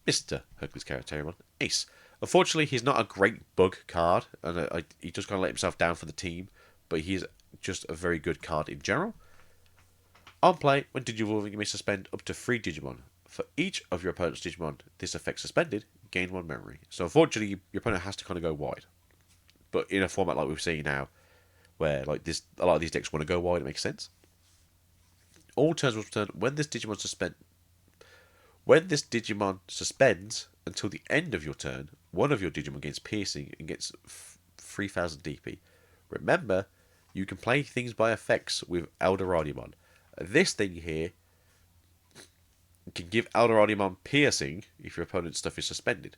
Mr. Hercules Karatariamon, Ace. Unfortunately, he's not a great bug card, and he just kind of let himself down for the team, but he is just a very good card in general. On play, when Digivolving, you may suspend up to 3 Digimon. For each of your opponent's Digimon, this effect suspended, gain 1 memory. So unfortunately, your opponent has to kind of go wide. But in a format like we're seeing now, where like this, a lot of these decks want to go wide, it makes sense. All turns will return when this Digimon suspends until the end of your turn, one of your Digimon gains piercing and gets 3000 DP. Remember, you can play things by effects with Eldoradimon. This thing here can give Eldoradimon piercing if your opponent's stuff is suspended.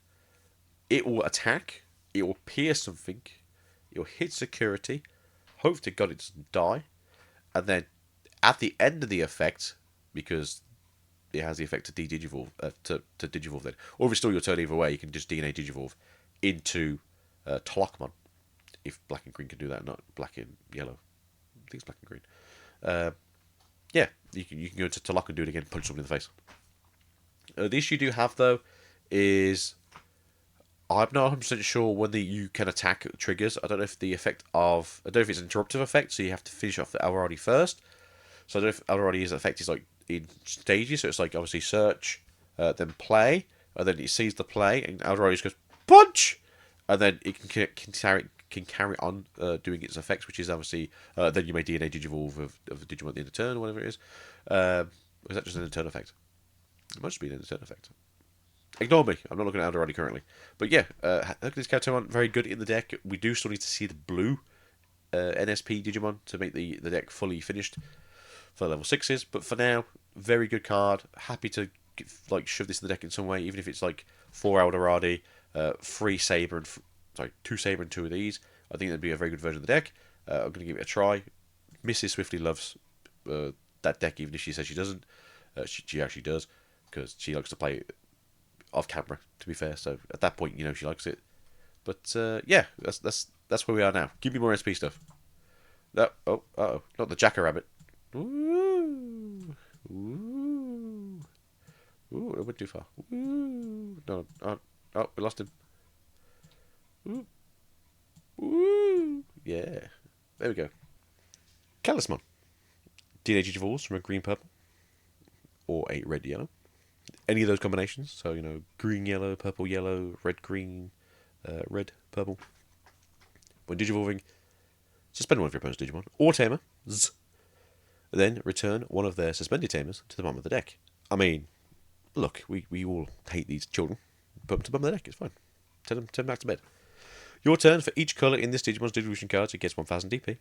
It will attack, it will pierce something, it will hit security, hope to God it doesn't die, and then at the end of the effect, because it has the effect to Digivolve, to Digivolve then, or if it's still your turn either way, you can just DNA Digivolve into Tolokmon, if black and green can do that, not black and yellow. I think it's black and green. Yeah, you can go into Tolok and do it again, punch someone in the face. The issue you do have, though, is I'm not 100% sure whether you can attack triggers. I don't know if the effect of... I don't know if it's an interruptive effect, so you have to finish off the Elrodi first. So I don't know if Elrodi's effect is like in stages, so it's like obviously search, then play, and then it sees the play, and Elrodi just goes, punch! And then it can carry on doing its effects, which is obviously... then you may DNA Digivolve of the Digimon at the end of turn, or whatever it is. Or is that just an turn effect? It must be an turn effect. Ignore me, I'm not looking at Elrodi currently. But yeah, Hercules Karatariamon, very good in the deck. We do still need to see the blue NSP Digimon to make the deck fully finished for level 6s. But for now, very good card. Happy to shove this in the deck in some way, even if it's like 4 Eldoradi, 3 Saber, and 2 Saber and 2 of these. I think that'd be a very good version of the deck. I'm going to give it a try. Mrs. Swiftly loves that deck, even if she says she doesn't. She actually does, because she likes to play off camera, to be fair. So at that point, she likes it. But yeah, that's where we are now. Give me more SP stuff. No, not the Jackrabbit. Ooh, ooh, ooh! I went too far. Ooh, no, oh, we lost him. Ooh, ooh, yeah. There we go. Talisman. DNA Digivolves from a green purple or a red yellow. Any of those combinations, so green yellow, purple yellow, red green, red purple. When Digivolving, suspend one of your opponent's Digimon or Tamers, then return one of their suspended Tamers to the bottom of the deck. I mean, look, we all hate these children. Put them to the bottom of the deck, it's fine. Send them back to bed. Your turn, for each colour in this Digimon's Digivolution cards, it gets 1000 DP.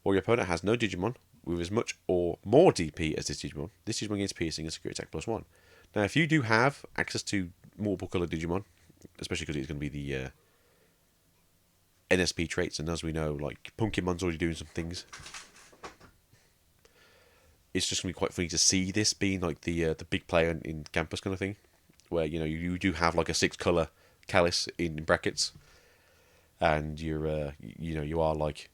Or your opponent has no Digimon with as much or more DP as this Digimon gains piercing and security attack +1. Now, if you do have access to multiple colored Digimon, especially because it's going to be the NSP traits, and as we know, like Pumpkinmon's already doing some things, it's just going to be quite funny to see this being like the big player in campus kind of thing, where you do have like a 6-color Callus in brackets, and you are like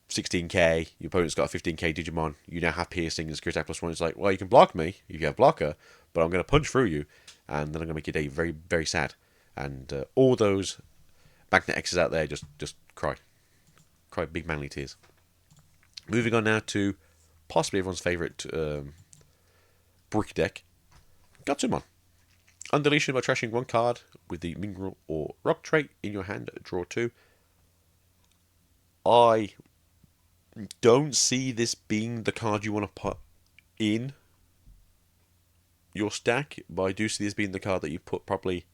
16k, your opponent's got a 15k Digimon, you now have piercing and security attack +1. It's like, well, you can block me if you have blocker, but I'm going to punch through you, and then I'm going to make your day very, very sad. And all those Magnet X's out there just cry big manly tears. Moving on now to possibly everyone's favourite brick deck, Gatsumon. Undeletion by trashing 1 card with the mineral or rock trait in your hand, draw 2. I don't see this being the card you want to put in your stack, but I do see this being the card that you put probably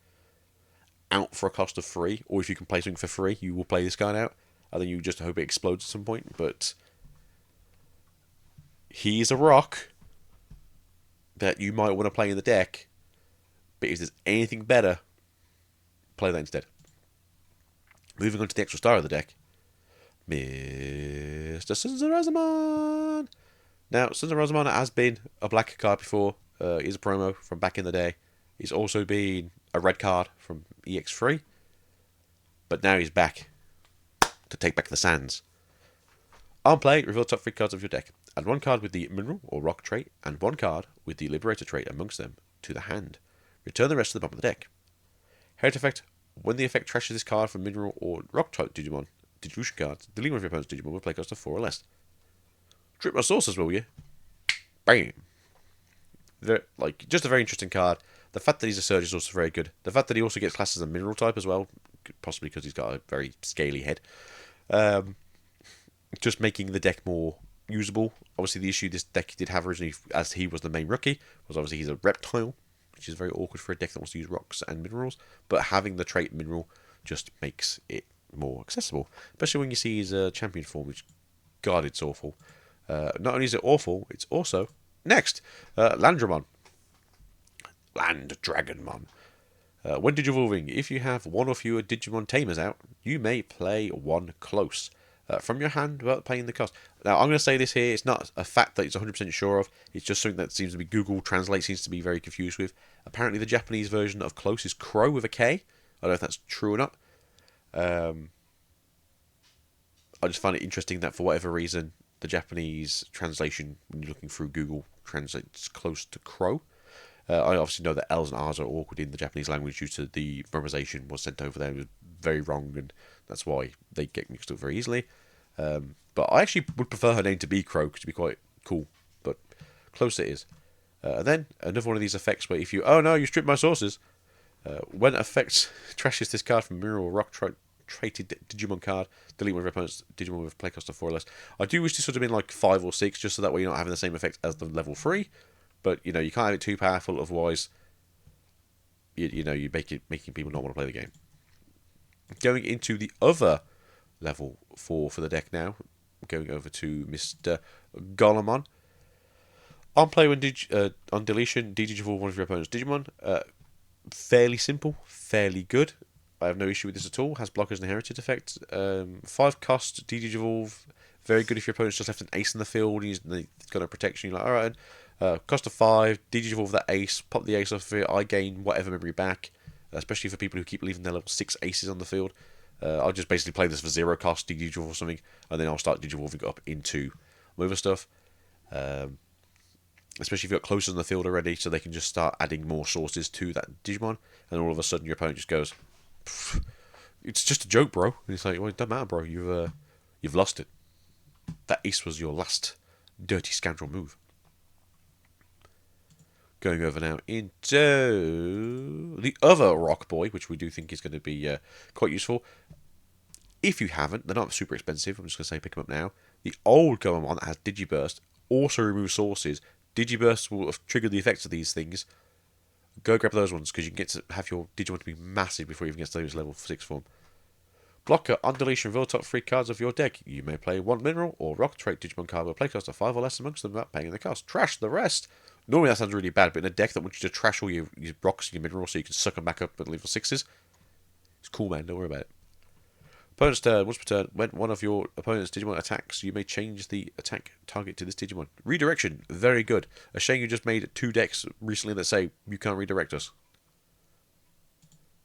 out for a cost of 3, or if you can play something for free, you will play this card out, and then you just hope it explodes at some point. But he's a rock that you might want to play in the deck, but if there's anything better, play that instead. Moving on to the extra star of the deck, Mr. Sons of Rosamond. Now, Sons of Rosamond has been a black card before. He's a promo from back in the day. He's also been a red card from EX3. But now he's back to take back the sands. On play, reveal the top 3 cards of your deck. Add 1 card with the mineral or rock trait and 1 card with the liberator trait amongst them to the hand. Return the rest to the bottom of the deck. Heritage effect. When the effect trashes this card from mineral or rock type Digimon, Digivolution cards, delete one of your opponent's Digimon with play cost of 4 or less. Trip my sources, will you? Bam! Just a very interesting card. The fact that he's a Surge is also very good. The fact that he also gets classed as a mineral type as well, possibly because he's got a very scaly head. Just making the deck more usable. Obviously, the issue this deck did have originally, as he was the main rookie, was obviously he's a reptile, which is very awkward for a deck that wants to use rocks and minerals. But having the trait mineral just makes it more accessible, especially when you see his champion form, which, God, it's awful. Not only is it awful, it's also next Landramon. Land Dragonmon. When Digivolving, if you have 1 or fewer Digimon Tamers out, you may play 1 close from your hand without paying the cost. Now, I'm going to say this here, it's not a fact that it's 100% sure of, it's just something that seems to be Google Translate seems to be very confused with. Apparently, the Japanese version of close is crow with a K. I don't know if that's true or not. I just find it interesting that for whatever reason, the Japanese translation, when you're looking through Google, translates close to crow. I obviously know that L's and R's are awkward in the Japanese language due to the memorization was sent over there. It was very wrong, and that's why they get mixed up very easily. But I actually would prefer her name to be Crow, because it'd be quite cool. But close it is. And then another one of these effects where if you... Oh no, you stripped my sources. When effects trashes this card from Mirror or Rock traded Digimon card, delete one of your opponent's Digimon with play cost of 4 or less. I do wish this would have been like 5 or 6, just so that way you're not having the same effect as the level 3. But, you can't have it too powerful, otherwise, you're making people not want to play the game. Going into the other level 4 for the deck now, going over to Mr. Golemon. On play when on deletion, Digivolve one of your opponent's Digimon. Fairly simple, fairly good. I have no issue with this at all. Has blockers and heritage effects. 5 cost, Digivolve. Very good if your opponent's just left an ace in the field and he's got no protection. You're like, alright. Cost of 5, Digivolve that ace, pop the ace off of it, I gain whatever memory back, especially for people who keep leaving their level 6 aces on the field. I'll just basically play this for 0 cost, Digivolve or something, and then I'll start Digivolving up into other stuff. Especially if you've got closers on the field already, so they can just start adding more sources to that Digimon, and all of a sudden your opponent just goes, it's just a joke, bro. And it's like, well, it doesn't matter, bro, you've lost it. That ace was your last dirty scoundrel move. Going over now into the other Rock Boy, which we do think is going to be quite useful. If you haven't, they're not super expensive. I'm just going to say pick them up now. The old Goemon that has Digiburst also removes sources. Digiburst will have triggered the effects of these things. Go grab those ones, because you can get to have your Digimon to be massive before you even get to level 6 form. Blocker, on deletion, reveal top 3 cards of your deck. You may play 1 mineral or rock trait Digimon card with a play cost of 5 or less amongst them without paying the cost. Trash the rest. Normally that sounds really bad, but in a deck that wants you to trash all your rocks and your minerals so you can suck them back up at level 6s, it's cool, man. Don't worry about it. Opponent's turn. Once per turn, when one of your opponent's Digimon attacks, you may change the attack target to this Digimon. Redirection. Very good. A shame you just made 2 decks recently that say you can't redirect us.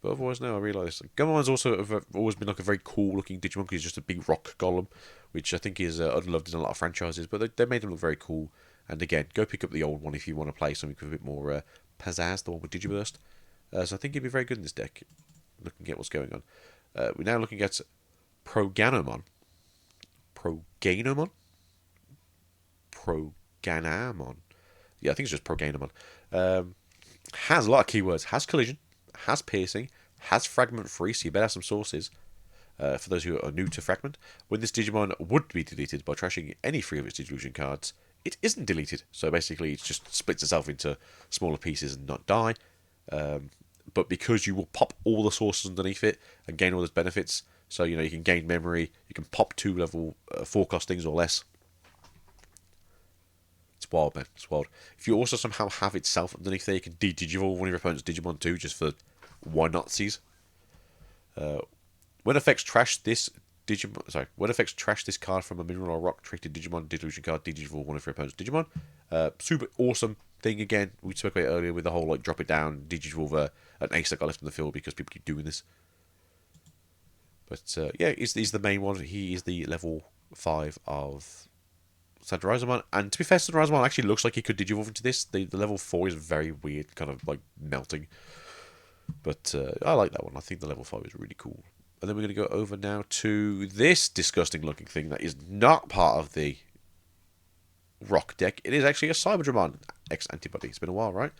But otherwise, no, I realise. Gumon's also always been like a very cool looking Digimon because he's just a big rock golem, which I think is unloved in a lot of franchises, but they made him look very cool. And again, go pick up the old one if you want to play something with a bit more pizzazz, the one with Digiburst. So I think he'd be very good in this deck, looking at what's going on. We're now looking at Proganomon. Proganomon? Proganamon. Yeah, I think it's just Proganomon. Has a lot of keywords. Has collision. Has piercing. Has fragment free, so you better have some sources. For those who are new to fragment, when this Digimon would be deleted by trashing any 3 of its Digivolution cards, it isn't deleted. So basically, it just splits itself into smaller pieces and not die. But because you will pop all the sources underneath it and gain all those benefits, so you can gain memory, you can pop 2 level 4 cost things or less. It's wild, man. It's wild. If you also somehow have itself underneath there, you can de-digivolve one of your opponent's Digimon too, just for why notsies. When effects trash this card from a mineral or rock treated Digimon Digivolution card, de-digivolve one of your opponent's Digimon. Super awesome thing again. We spoke about it earlier with the whole drop it down, de-digivolve an ace that got left in the field because people keep doing this. But yeah, he's the main one. He is the level 5 of Sandarizamon. And to be fair, Sandarizamon actually looks like he could digivolve into this. The level 4 is very weird, kind of like melting. But I like that one. I think the level 5 is really cool. And then we're going to go over now to this disgusting looking thing that is not part of the rock deck. It is actually a Cyberdramon X antibody. It's been a while, right?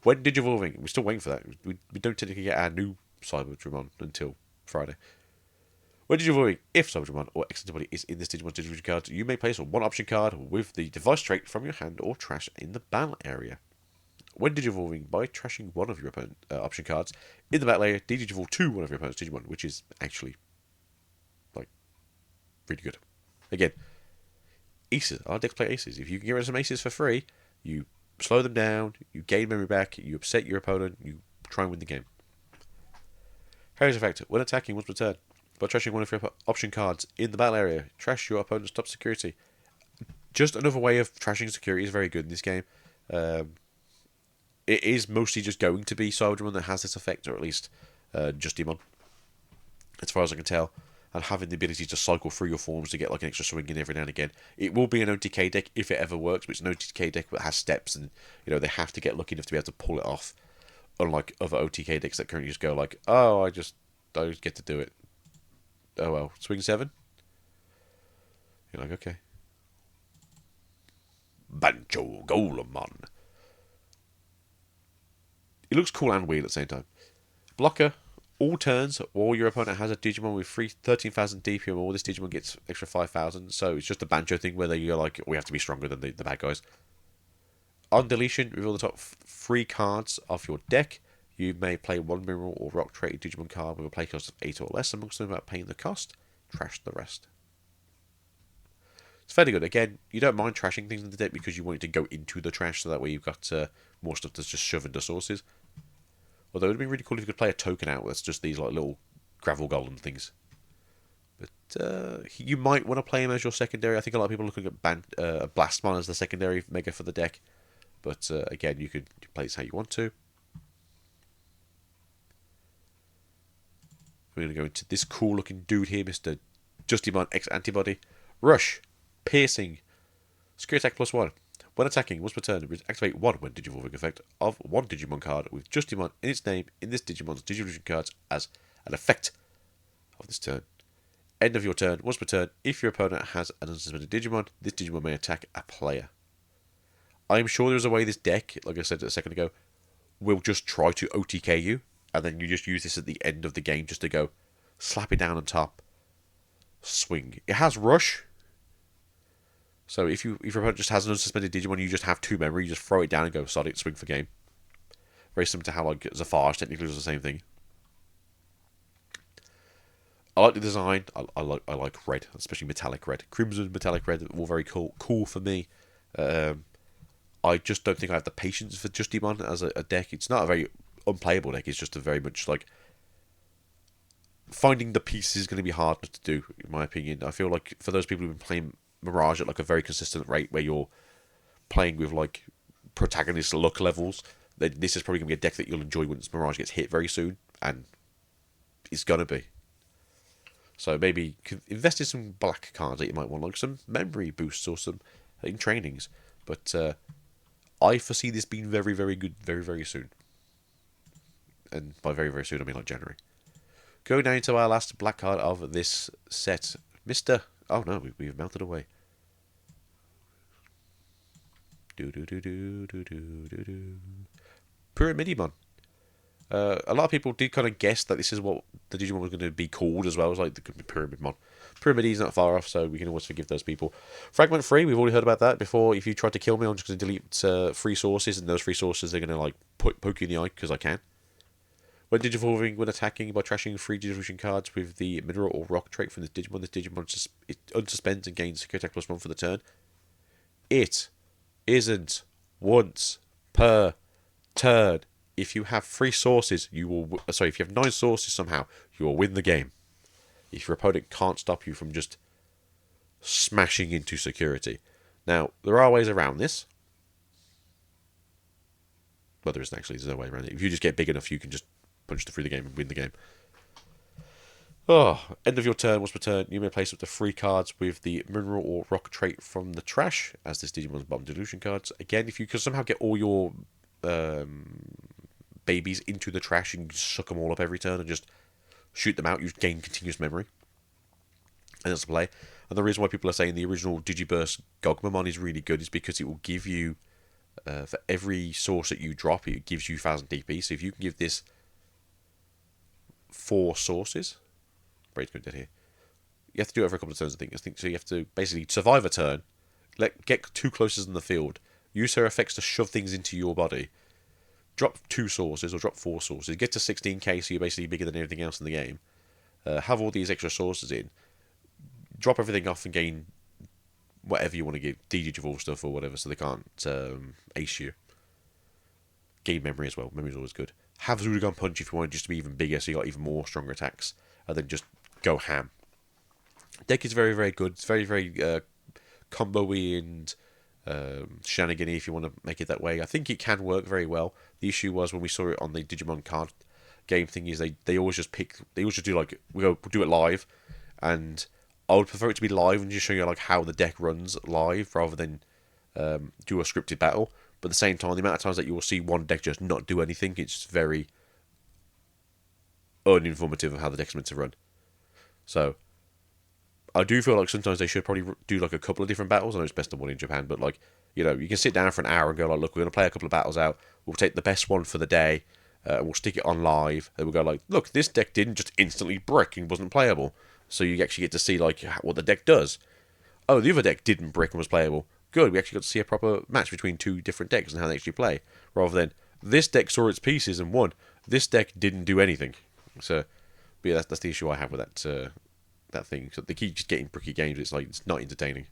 When digivolving, we're still waiting for that. We don't technically get our new Cyberdramon until Friday. When digivolving, if Cyberdramon or X antibody is in this Digimon's Digivolution card, you may place one option card with the device trait from your hand or trash in the battle area. When digivolving, by trashing one of your opponent option cards in the battle area, digivolve to one of your opponent's Digimon, which is actually like really good. Again, aces. Our decks play aces. If you can get rid of some aces for free, you slow them down, you gain memory back, you upset your opponent, you try and win the game. Harry's effect. When attacking once per turn, by trashing one of your option cards in the battle area, trash your opponent's top security. Just another way of trashing security is very good in this game. It is mostly just going to be Cyberdramon that has this effect, or at least just Digimon, as far as I can tell. And having the ability to cycle through your forms to get like an extra swing in every now and again. It will be an OTK deck if it ever works, but it's an OTK deck that has steps, and they have to get lucky enough to be able to pull it off. Unlike other OTK decks that currently just go like, oh, I just get to do it. Oh well, swing 7. You're like, okay. Bancho Golemon. It looks cool and weird at the same time. Blocker. All turns, while your opponent has a Digimon with 13,000 DPM, or this Digimon gets extra 5,000. So it's just a Bancho thing where you're like, we have to be stronger than the bad guys. On deletion, reveal the top 3 cards of your deck. You may play one mineral or rock traded Digimon card with a play cost of 8 or less, amongst them without paying the cost. Trash the rest. It's fairly good. Again, you don't mind trashing things in the deck because you want it to go into the trash, so that way you've got more stuff that's just shoved into sources. Although it would be really cool if you could play a token out that's just these like little gravel golem things. But you might want to play him as your secondary. I think a lot of people are looking at Blastmon as the secondary mega for the deck. But again, you could play this how you want to. We're going to go into this cool looking dude here, Mr. Justimon X Antibody. Rush. Piercing. Secure attack +1. When attacking, once per turn, activate one when digivolving effect of one Digimon card with Justimon in its name in this Digimon's Digivolution cards as an effect of this turn. End of your turn, once per turn, if your opponent has an unsuspended Digimon, this Digimon may attack a player. I am sure there's a way this deck, like I said a second ago, will just try to OTK you, and then you just use this at the end of the game just to go slap it down on top, swing. It has Rush. So if your opponent just has an unsuspended Digimon, you just have 2 memory, you just throw it down and go sod it, swing for game. Very similar to how like Zafar technically does the same thing. I like the design. I like red, especially metallic red. Crimson, metallic red, all very cool for me. I I just don't think I have the patience for Digimon as a deck. It's not a very unplayable deck. It's just a very much like finding the pieces is going to be hard to do, in my opinion. I feel like for those people who've been playing Mirage at like a very consistent rate, where you're playing with like protagonist luck levels, then this is probably going to be a deck that you'll enjoy once Mirage gets hit very soon, and it's going to be. So maybe invest in some black cards that you might want, like some memory boosts or some in trainings. But I foresee this being very, very good very, very soon. And by very, very soon, I mean like January. Going down to our last black card of this set, Mr. Oh no, we've melted away. Pyramidimon. A lot of people did kind of guess that this is what the Digimon was going to be called as well. It was like, there could be Pyramidmon. Pyramid's not far off, so we can always forgive those people. Fragment free, we've already heard about that before. If you try to kill me, I'm just going to delete free sources, and those free sources are going to like poke you in the eye because I can. When digivolving, when attacking by trashing free Digivolution cards with the mineral or rock trait from this Digimon it unsuspends and gains secure attack +1 for the turn. It isn't once per turn. If you have 3 sources, you will. Sorry, if you have 9 sources somehow, you will win the game. If your opponent can't stop you from just smashing into security. Now, there are ways around this. Well, there isn't actually. There's no way around it. If you just get big enough, you can just punch through the game and win the game. Oh, end of your turn, once per turn, you may place up to 3 cards with the mineral or rock trait from the trash as this Digimon's bottom dilution cards. Again, if you can somehow get all your babies into the trash and suck them all up every turn and just shoot them out, you gain continuous memory. And that's the play. And the reason why people are saying the original Digiburst Gogmamon is really good is because it will give you, for every source that you drop, it gives you 1000 DP. So if you can give this 4 sources, Braid's going dead here. You have to do it every couple of turns, I think. So you have to basically survive a turn, get 2 closest in the field, use her effects to shove things into your body, drop 2 sources or drop 4 sources, get to 16k, so you're basically bigger than everything else in the game. Have all these extra sources in, drop everything off and gain whatever you want to give, Digivolve stuff or whatever, so they can't ace you. Gain memory as well. Memory's always good. Have Zudagon Punch if you want it just to be even bigger, so you got even more stronger attacks, and then just go ham. Deck is very, very good. It's very, very combo-y and shenanigan-y if you want to make it that way. I think it can work very well. The issue was when we saw it on the Digimon card game thing is they always just do like, we'll do it live, and I would prefer it to be live and just show you like how the deck runs live rather than do a scripted battle. But at the same time, the amount of times that you will see one deck just not do anything, it's very uninformative of how the deck's meant to run. So I do feel like sometimes they should probably do like a couple of different battles. I know it's best of one in Japan, but like, you know, you can sit down for an hour and go like, look, we're going to play a couple of battles out. We'll take the best one for the day. We'll stick it on live. And we'll go like, look, this deck didn't just instantly brick and wasn't playable. So you actually get to see like what the deck does. Oh, the other deck didn't brick and was playable. Good, we actually got to see a proper match between 2 different decks and how they actually play. Rather than, this deck saw its pieces and won. This deck didn't do anything. So, but yeah, that's the issue I have with that thing. So they keep just getting bricky games. It's like, it's not entertaining.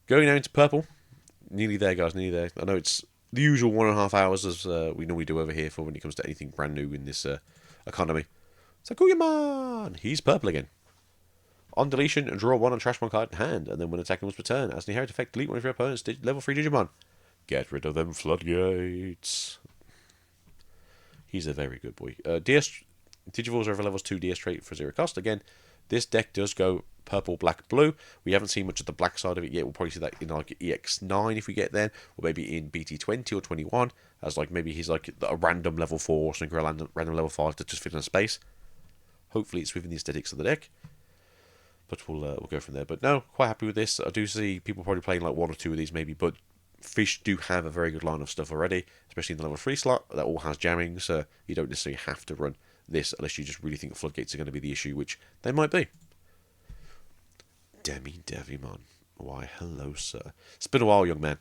Going now into purple. Nearly there, guys, nearly there. I know it's the usual 1.5 hours as we normally do over here for when it comes to anything brand new in this economy. Sakuyamon! He's purple again. On deletion, draw 1 and trash 1 card in hand, and then when attacking once per turn, as an inherent effect, delete 1 of your opponent's level 3 Digimon. Get rid of them floodgates. He's a very good boy. Digivolves over levels 2 DS trait for 0 cost. Again, this deck does go purple, black, blue. We haven't seen much of the black side of it yet. We'll probably see that in like EX09 if we get there, or maybe in BT20 or 21, as like maybe he's like a random level 4 or something, or a random level 5 to just fit in a space. Hopefully it's within the aesthetics of the deck. But we'll go from there. But no, quite happy with this. I do see people probably playing like 1 or 2 of these maybe, but Fish do have a very good line of stuff already, especially in the level 3 slot that all has jamming, so you don't necessarily have to run this unless you just really think floodgates are going to be the issue, which they might be. Devimon. Why, hello, sir. It's been a while, young man.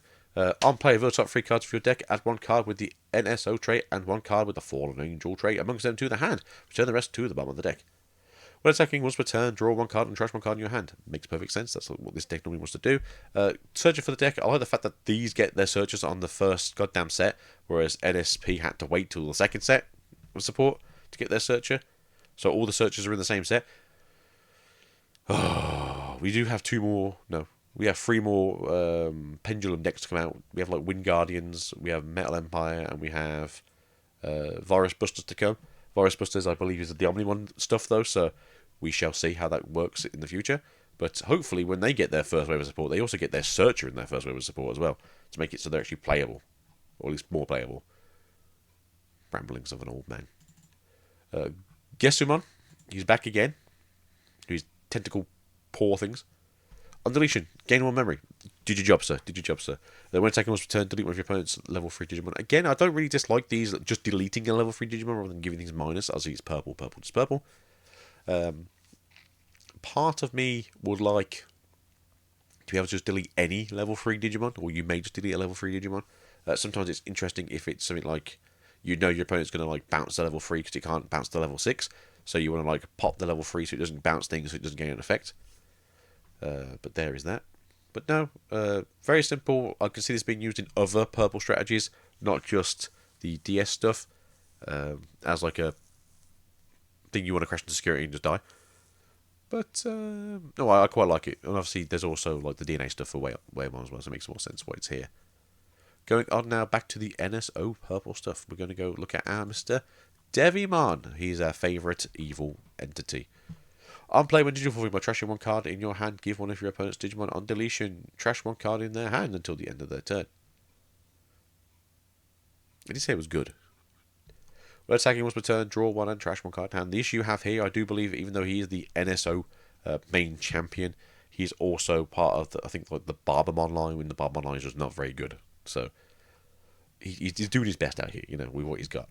On play, vote top 3 cards for your deck. Add 1 card with the NSO trait and 1 card with the Fallen Angel trait amongst them to the hand. Return the rest to the bottom of the deck. When attacking once per turn, draw one card and trash one card in your hand. Makes perfect sense. That's what this deck normally wants to do. Searching for the deck. I like the fact that these get their searches on the first goddamn set, whereas NSP had to wait till the second set of support to get their searcher. So all the searches are in the same set. Oh, we do have two more. No, we have three more Pendulum decks to come out. We have like Wind Guardians, we have Metal Empire, and we have Virus Busters to come. Virus Busters, I believe, is the Omnimon stuff though, so we shall see how that works in the future. But hopefully, when they get their first wave of support, they also get their Searcher in their first wave of support as well, to make it so they're actually playable, or at least more playable. Ramblings of an old man. Gesumon, he's back again. He's tentacle paw things. On deletion, gain one memory. Did your job, sir. Did your job, sir. Then when attacking was returned, delete one of your opponent's level 3 Digimon. Again, I don't really dislike these, just deleting a level 3 Digimon rather than giving things minus. As it's purple, purple, just purple. Part of me would like to be able to just delete any level 3 Digimon, or you may just delete a level 3 Digimon. Sometimes it's interesting if it's something like, you know your opponent's going to like bounce the level 3 because it can't bounce the level 6. So you want to like pop the level 3 so it doesn't bounce things, so it doesn't gain an effect. But there is that. But no, very simple. I can see this being used in other purple strategies, not just the DS stuff, as like a thing you want to crash into security and just die. But no, I quite like it. And obviously there's also like the DNA stuff for Waymon as well, so it makes more sense why it's here. Going on now back to the NSO purple stuff. We're going to go look at our Mr. Devimon. He's our favourite evil entity. On play, when Digivolving by trashing one card in your hand, give one of your opponent's Digimon. On deletion, trash one card in their hand until the end of their turn. I did say it was good. When attacking once per turn, draw one and trash one card in hand. The issue you have here, I do believe, even though he is the NSO main champion, he's also part of, I think, like the Barbamon line, when the Barbamon line is just not very good. So, he's doing his best out here, you know, with what he's got.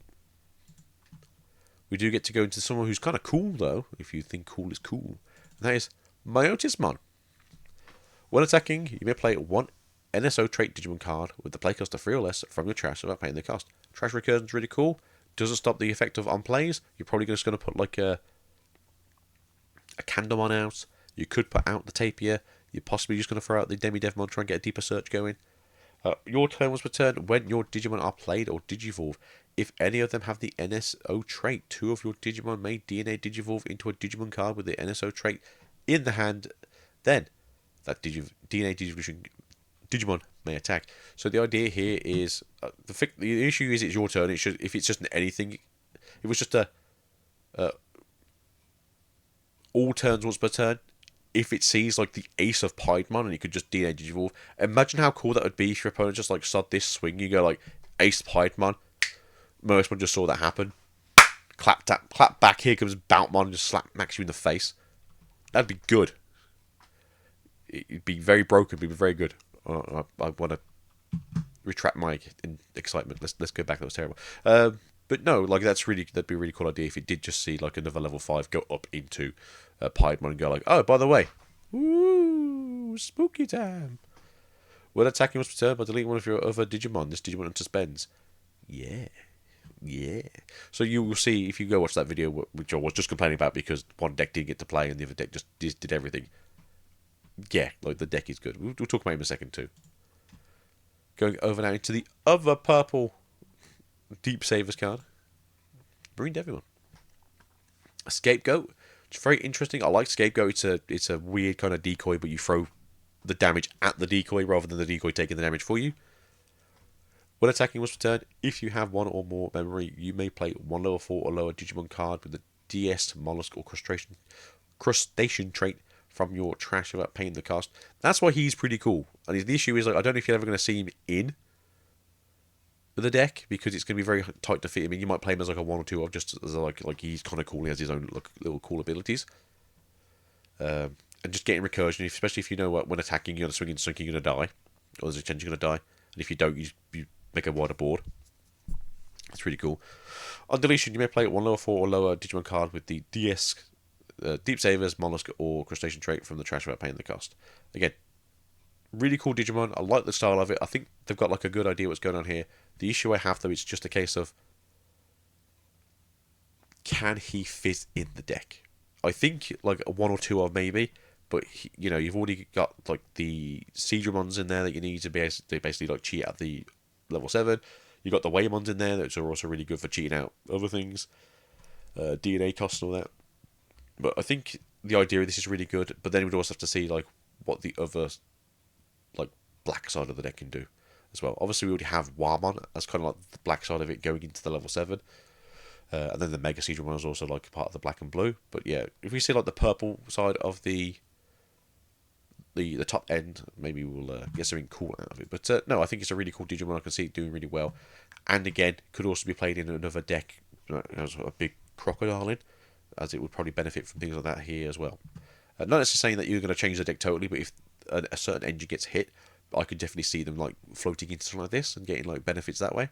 We do get to go into someone who's kind of cool, though, if you think cool is cool. And that is Myotismon. When attacking, you may play one NSO trait Digimon card with the play cost of 3 or less from your trash without paying the cost. Trash recursion is really cool. Doesn't stop the effect of on plays. You're probably just going to put like a Candlemon out. You could put out the Tapir. You're possibly just going to throw out the Demi-Devmon, try and get a deeper search going. Your turn was returned when your Digimon are played or Digivolve. If any of them have the NSO trait, 2 of your Digimon may DNA Digivolve into a Digimon card with the NSO trait in the hand. Then, that DNA Digivolution Digimon may attack. So the idea here is, the issue is it's your turn. If it's just anything, it was just a all turns once per turn. If it sees like the Ace of Piedmon and you could just DNA Digivolve, imagine how cool that would be if your opponent just like sod this swing. You go like Ace Piedmon. Most one just saw that happen. Clap back. Here comes Boutmon and just smacks you in the face. That'd be good. It'd be very broken, but it'd be very good. I want to retract my excitement. Let's go back. That was terrible. But no, like that'd be a really cool idea if it did just see like another level 5 go up into Piedmon and go like, oh, by the way, woo, spooky time. When attacking was returned by deleting one of your other Digimon, this Digimon unsuspends. Yeah. So you will see if you go watch that video, which I was just complaining about because one deck didn't get to play and the other deck just did everything. Yeah, like the deck is good. We'll talk about it in a second too. Going over now into the other purple Deep Savers card. Marine Devimon. A Scapegoat. It's very interesting. I like Scapegoat. It's a weird kind of decoy, but you throw the damage at the decoy rather than the decoy taking the damage for you. When attacking was returned, if you have 1 or more memory, you may play 1 level 4 or lower Digimon card with the DS, Mollusk, or Crustacean trait from your trash without paying the cost. That's why he's pretty cool. And the issue is, like, I don't know if you're ever going to see him in the deck because it's going to be very tight to fit him in. You might play him as like a 1 or 2 of just as like he's kind of cool. He has his own little cool abilities. And just getting recursion, especially if you know what when attacking, you're going to swing and sink, you're going to die, or there's a chance you're going to die. And if you don't, you make a wider board. That's really cool. On deletion, you may play 1 level 4 or lower Digimon card with the DS, Deep Savers, Mollusk, or Crustacean trait from the trash without paying the cost. Again, really cool Digimon. I like the style of it. I think they've got like a good idea what's going on here. The issue I have though, it's just a case of, can he fit in the deck? I think like one or two of maybe, but you know you've already got like the Seedramons in there that you need to basically like cheat at the level 7. You got the Waymons in there that are also really good for cheating out other things, DNA costs and all that. But I think the idea of this is really good. But then we'd also have to see like what the other like black side of the deck can do as well. Obviously, we already have Warmon as kind of like the black side of it going into the level 7. And then the Mega Seedramon is also like part of the black and blue. But yeah, if we see like the purple side of the top end, maybe we'll get something cool out of it. But no, I think it's a really cool Digimon. I can see it doing really well. And again, could also be played in another deck as a big crocodile in, as it would probably benefit from things like that here as well. Not necessarily saying that you're going to change the deck totally, but if a certain engine gets hit, I could definitely see them like floating into something like this and getting like benefits that way.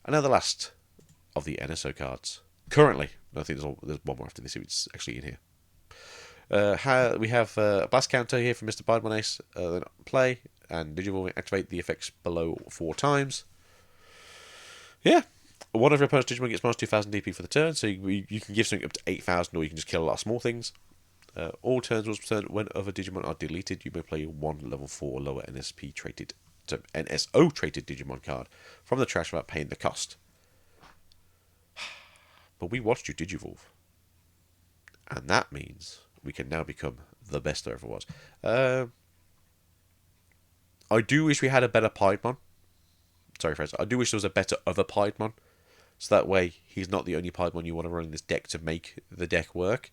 And now the last of the NSO cards. Currently, I think there's one more after this if it's actually in here. We have a blast counter here from Mr. Bidemon Ace. Play and Digivolve activate the effects below 4 times. Yeah. One of your opponent's Digimon gets minus 2000 DP for the turn, so you can give something up to 8000 or you can just kill a lot of small things. All turns will return when other Digimon are deleted. You may play one level 4 lower NSO traded Digimon card from the trash without paying the cost. But we watched you Digivolve. And that means we can now become the best there ever was. I do wish we had a better Piedmon. Sorry, friends. I do wish there was a better other Piedmon. So that way, he's not the only Piedmon you want to run in this deck to make the deck work.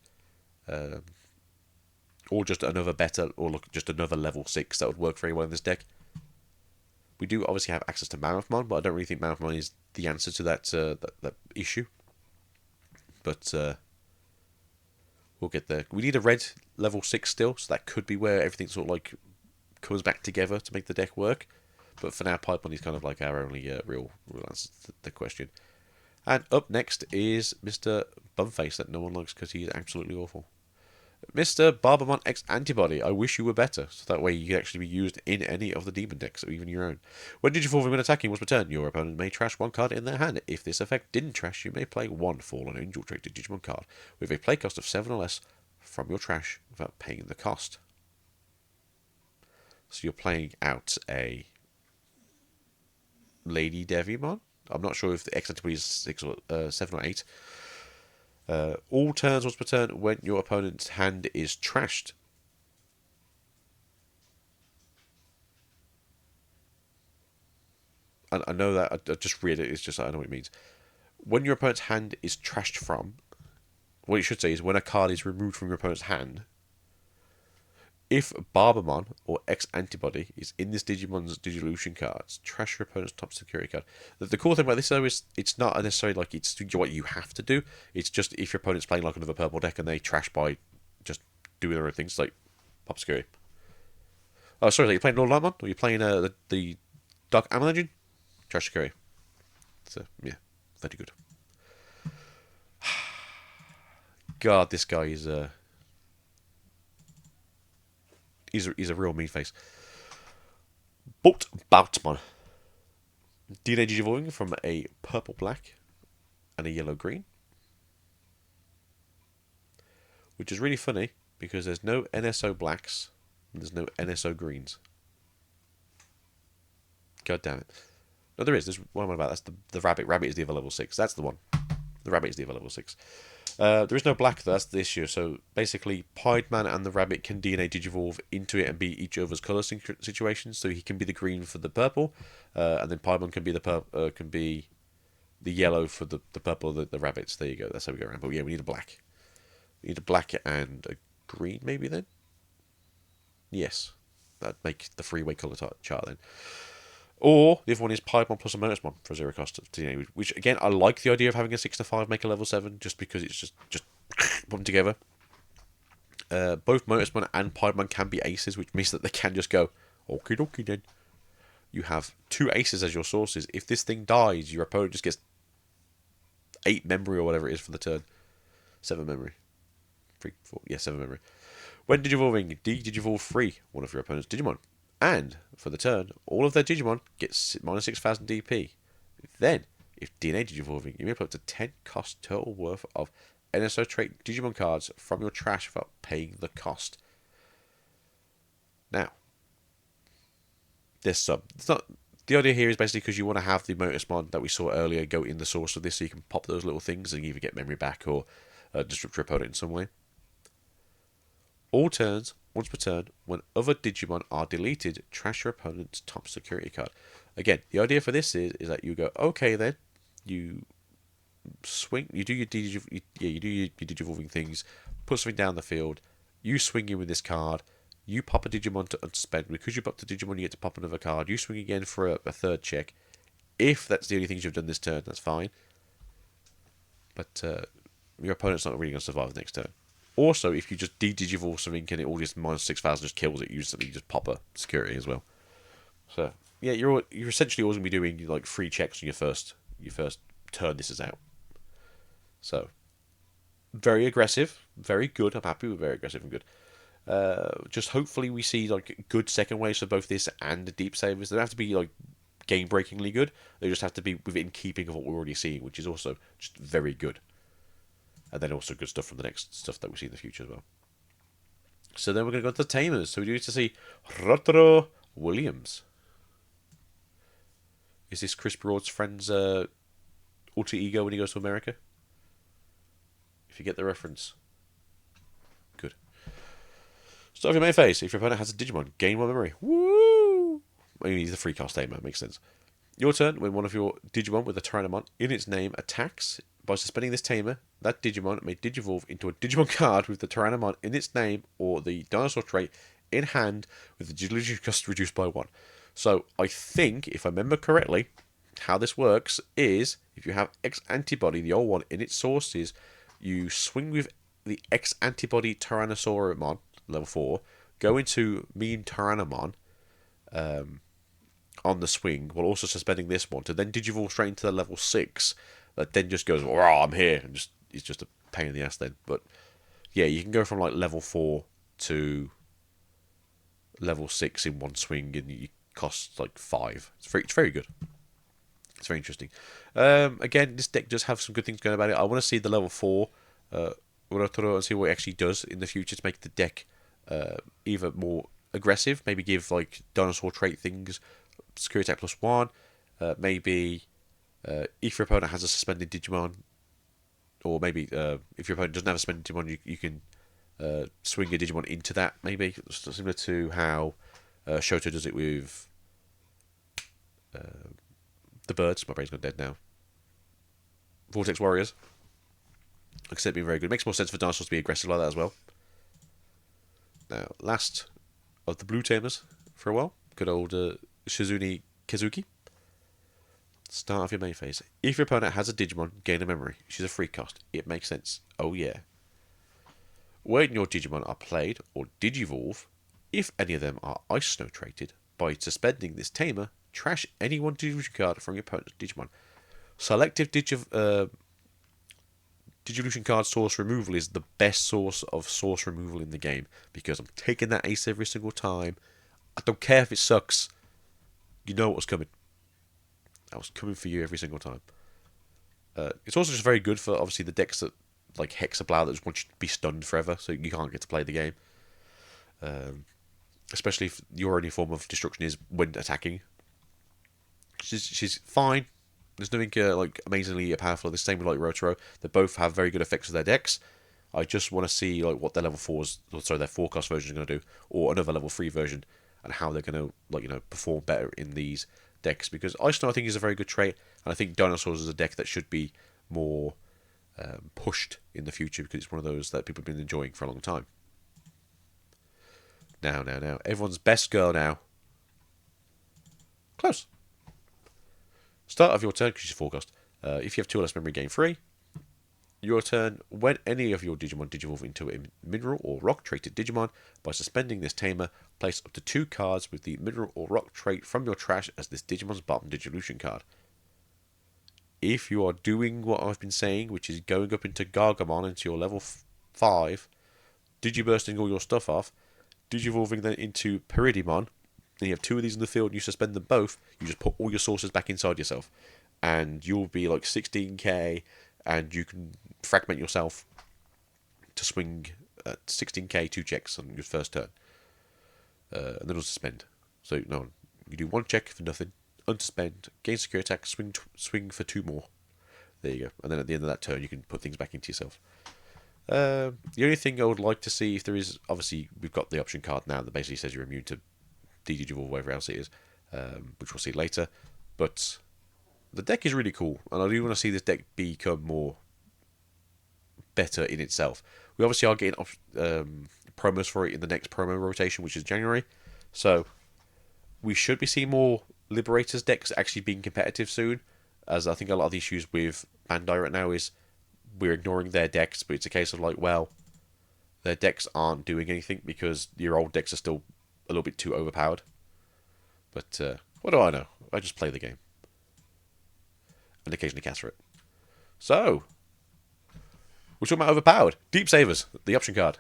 Or just another better, or look, just another level 6 that would work very well in this deck. We do obviously have access to Mammothmon, but I don't really think Mammothmon is the answer to that issue. But we'll get there. We need a red level 6 still, so that could be where everything sort of like comes back together to make the deck work. But for now, Piedmon is kind of like our only real answer to the question. And up next is Mr. Bumface that no one likes because he's absolutely awful. Mr. Barbermon X Antibody, I wish you were better, so that way you could actually be used in any of the demon decks, or even your own. When Digivolving when attacking was returned, your opponent may trash one card in their hand. If this effect didn't trash, you may play one Fallen Angel traded Digimon card with a play cost of 7 or less from your trash without paying the cost. So you're playing out a Lady Devimon. I'm not sure if the X Antibody is 7 or 8. All turns once per turn when your opponent's hand is trashed. And I know that, I just read it, it's just I know what it means. When your opponent's hand is trashed from, what it should say is when a card is removed from your opponent's hand, if Barbermon or X Antibody is in this Digimon's Digivolution cards, trash your opponent's top security card. The cool thing about this though is it's not necessarily like it's what you have to do. It's just if your opponent's playing like another purple deck and they trash by just doing their own things like pop security. Oh, sorry, you're playing Lord Lightmon or you're playing the Dark Ammo Legend? Trash security. So yeah, very good. God, this guy is he's a real mean face. Bolt Boutmon. DNA Digivolving from a purple black and a yellow green. Which is really funny because there's no NSO blacks and there's no NSO greens. God damn it. No, there is. There's what am I about? That's the rabbit. Rabbit is the other level 6. That's the one. The rabbit is the other level 6. There is no black though, that's the issue. So basically, Piedman and the rabbit can DNA Digivolve into it and be each other's colour situations. So he can be the green for the purple, and then Piedman can be the yellow for the purple, the rabbits. There you go. That's how we go around. But yeah, we need a black. We need a black and a green, maybe then. Yes, that'd make the freeway colour chart then. Or the other one is Piedmon plus a Motusmon for 0 cost of DNA, which again I like the idea of having a 6 to 5 make a level 7 just because it's just put them together. Both Motusmon and Piedmon can be aces, which means that they can just go okie dokie then. You have 2 aces as your sources. If this thing dies, your opponent just gets 8 memory or whatever it is for the turn. 7 memory. 3, 4, yeah, 7 memory. When Digivolving, Digivolve free one of your opponent's Digimon. And, for the turn, all of their Digimon get minus 6000 DP. Then, if DNA Digivolving, you may put up to 10 cost total worth of NSO trait Digimon cards from your trash without paying the cost. Now, there's some. It's not. The idea here is basically because you want to have the Motus mod that we saw earlier go in the source of this, so you can pop those little things and either get memory back or disrupt your opponent in some way. All turns, once per turn, when other Digimon are deleted, trash your opponent's top security card. Again, the idea for this is that you go, okay then, you swing, you do your digivolving things, put something down the field, you swing in with this card, you pop a Digimon to unspend. Because you popped a Digimon, you get to pop another card. You swing again for a third check. If that's the only things you've done this turn, that's fine. But your opponent's not really going to survive the next turn. Also, if you just de-digivolve something and it all just minus 6,000 just kills it, you just pop a security as well. So yeah, you're essentially always going to be doing like 3 checks on your first turn this is out. So very aggressive, very good. I'm happy with very aggressive and good. Just hopefully we see like good second waves for both this and the deep savers. They don't have to be like game breakingly good. They just have to be within keeping of what we're already seeing, which is also just very good. And then also good stuff from the next stuff that we see in the future as well. So then we're going to go to the Tamers. So we do to see Rotaro Williams. Is this Chris Broad's friend's alter ego when he goes to America? If you get the reference. Good. Start with your main phase. If your opponent has a Digimon, gain 1 memory. Woo! I mean, he's a free cast Tamer, makes sense. Your turn, when one of your Digimon with a Tyrannomon in its name attacks, by suspending this Tamer, that Digimon may Digivolve into a Digimon card with the Tyrannomon in its name or the Dinosaur trait in hand with the Digivolution cost reduced by 1. So, I think, if I remember correctly, how this works is, if you have X antibody, the old one, in its sources, you swing with the X antibody Tyrannosauromon, level 4, go into mean Tyrannomon on the swing, while also suspending this one, to then Digivolve straight into the level 6, that then just goes, oh, I'm here, and it's just a pain in the ass then. But yeah, you can go from like level 4 to level 6 in one swing, and it costs like 5. It's very good. It's very interesting. Again, this deck does have some good things going about it. I want to see the level 4 Urotoro and see what it actually does in the future to make the deck either more aggressive, maybe give like dinosaur trait things, security attack +1, maybe if your opponent has a suspended Digimon, or maybe if your opponent doesn't have a suspended Digimon, you can swing a Digimon into that, maybe. Similar to how Shoto does it with the birds. My brain's gone dead now. Vortex Warriors. Like I said, being very good. Makes more sense for dinosaurs to be aggressive like that as well. Now, last of the blue Tamers for a while. Good old Shizune Kazuki. Start of your main phase. If your opponent has a Digimon, gain a memory. She's a free cost. It makes sense. Oh yeah. When your Digimon are played or Digivolve, if any of them are Ice Snow traded, by suspending this Tamer, trash any one Digivolution card from your opponent's Digimon. Selective Digivolution card source removal is the best source of source removal in the game, because I'm taking that ace every single time. I don't care if it sucks. You know what was coming. I was coming for you every single time. It's also just very good for obviously the decks that like Hexablow that just want you to be stunned forever, so you can't get to play the game. Especially if your only form of destruction is when attacking. She's fine. There's nothing like amazingly powerful. The same with like Rotaro. They both have very good effects with their decks. I just want to see like what their level 4s, sorry, their forecast version is going to do, or another level 3 version, and how they're going to perform better in these decks. Because Ice Snow I think is a very good trait, and I think Dinosaurs is a deck that should be more pushed in the future, because it's one of those that people have been enjoying for a long time. Now, everyone's best girl now. Close. Start of your turn, because she's forecast. If you have 2 or less memory, gain 3. Your turn, when any of your Digimon Digivolve into a mineral or rock traded Digimon, by suspending this Tamer, place up to 2 cards with the mineral or rock trait from your trash as this Digimon's bottom Digivolution card. If you are doing what I've been saying, which is going up into Gargamon into your level 5, Digibursting all your stuff off, Digivolving then into Peridimon, and you have 2 of these in the field and you suspend them both, you just put all your sources back inside yourself. And you'll be like 16k, and you can fragment yourself to swing at 16k 2 checks on your first turn, and then unsuspend. So no, you do 1 check for nothing, unsuspend, gain security attack, swing for 2 more. There you go. And then at the end of that turn, you can put things back into yourself. The only thing I would like to see, if there is, obviously we've got the option card now that basically says you're immune to DDG or whatever else it is, which we'll see later. But the deck is really cool, and I do want to see this deck become more better in itself. We obviously are getting promos for it in the next promo rotation, which is January. So we should be seeing more Liberators decks actually being competitive soon, as I think a lot of the issues with Bandai right now is we're ignoring their decks, but it's a case of like, well, their decks aren't doing anything because your old decks are still a little bit too overpowered. But what do I know? I just play the game. And occasionally cast for it. So, we're talking about overpowered. Deep Savers, the option card.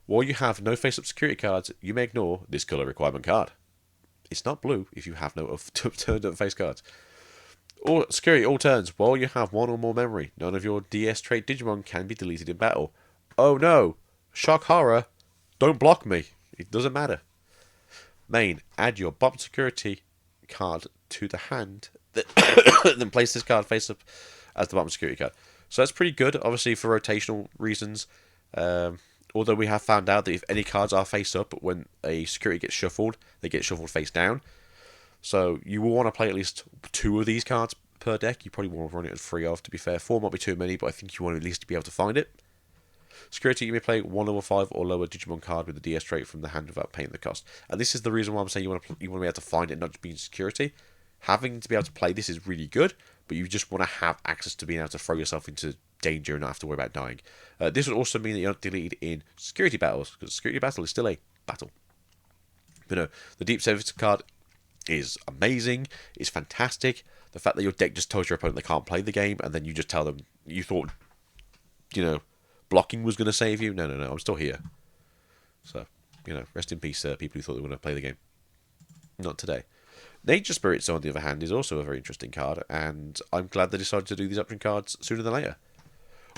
While you have no face-up security cards, you may ignore this color requirement card. It's not blue if you have no turned-up face cards. Or security all turns. While you have 1 or more memory, none of your DS trait Digimon can be deleted in battle. Oh no! Shock horror! Don't block me. It doesn't matter. Main, add your bottom security card to the hand, then place this card face up as the bottom security card. So that's pretty good, obviously for rotational reasons. Although we have found out that if any cards are face up, when a security gets shuffled, they get shuffled face down. So you will want to play at least 2 of these cards per deck. You probably want to run it at 3 of, to be fair. 4 might be too many, but I think you want at least to be able to find it. Security, you may play 1 level 5 or lower Digimon card with the DS trait from the hand without paying the cost. And this is the reason why I'm saying you want to be able to find it, not just be in security. Having to be able to play this is really good, but you just want to have access to being able to throw yourself into danger and not have to worry about dying. This would also mean that you're not deleted in security battles, because security battle is still a battle. But no, the Deep Service card is amazing. It's fantastic. The fact that your deck just tells your opponent they can't play the game, and then you just tell them you thought, blocking was going to save you. No, I'm still here. So, rest in peace, people who thought they were going to play the game. Not today. Nature Spirits, on the other hand, is also a very interesting card, and I'm glad they decided to do these option cards sooner than later.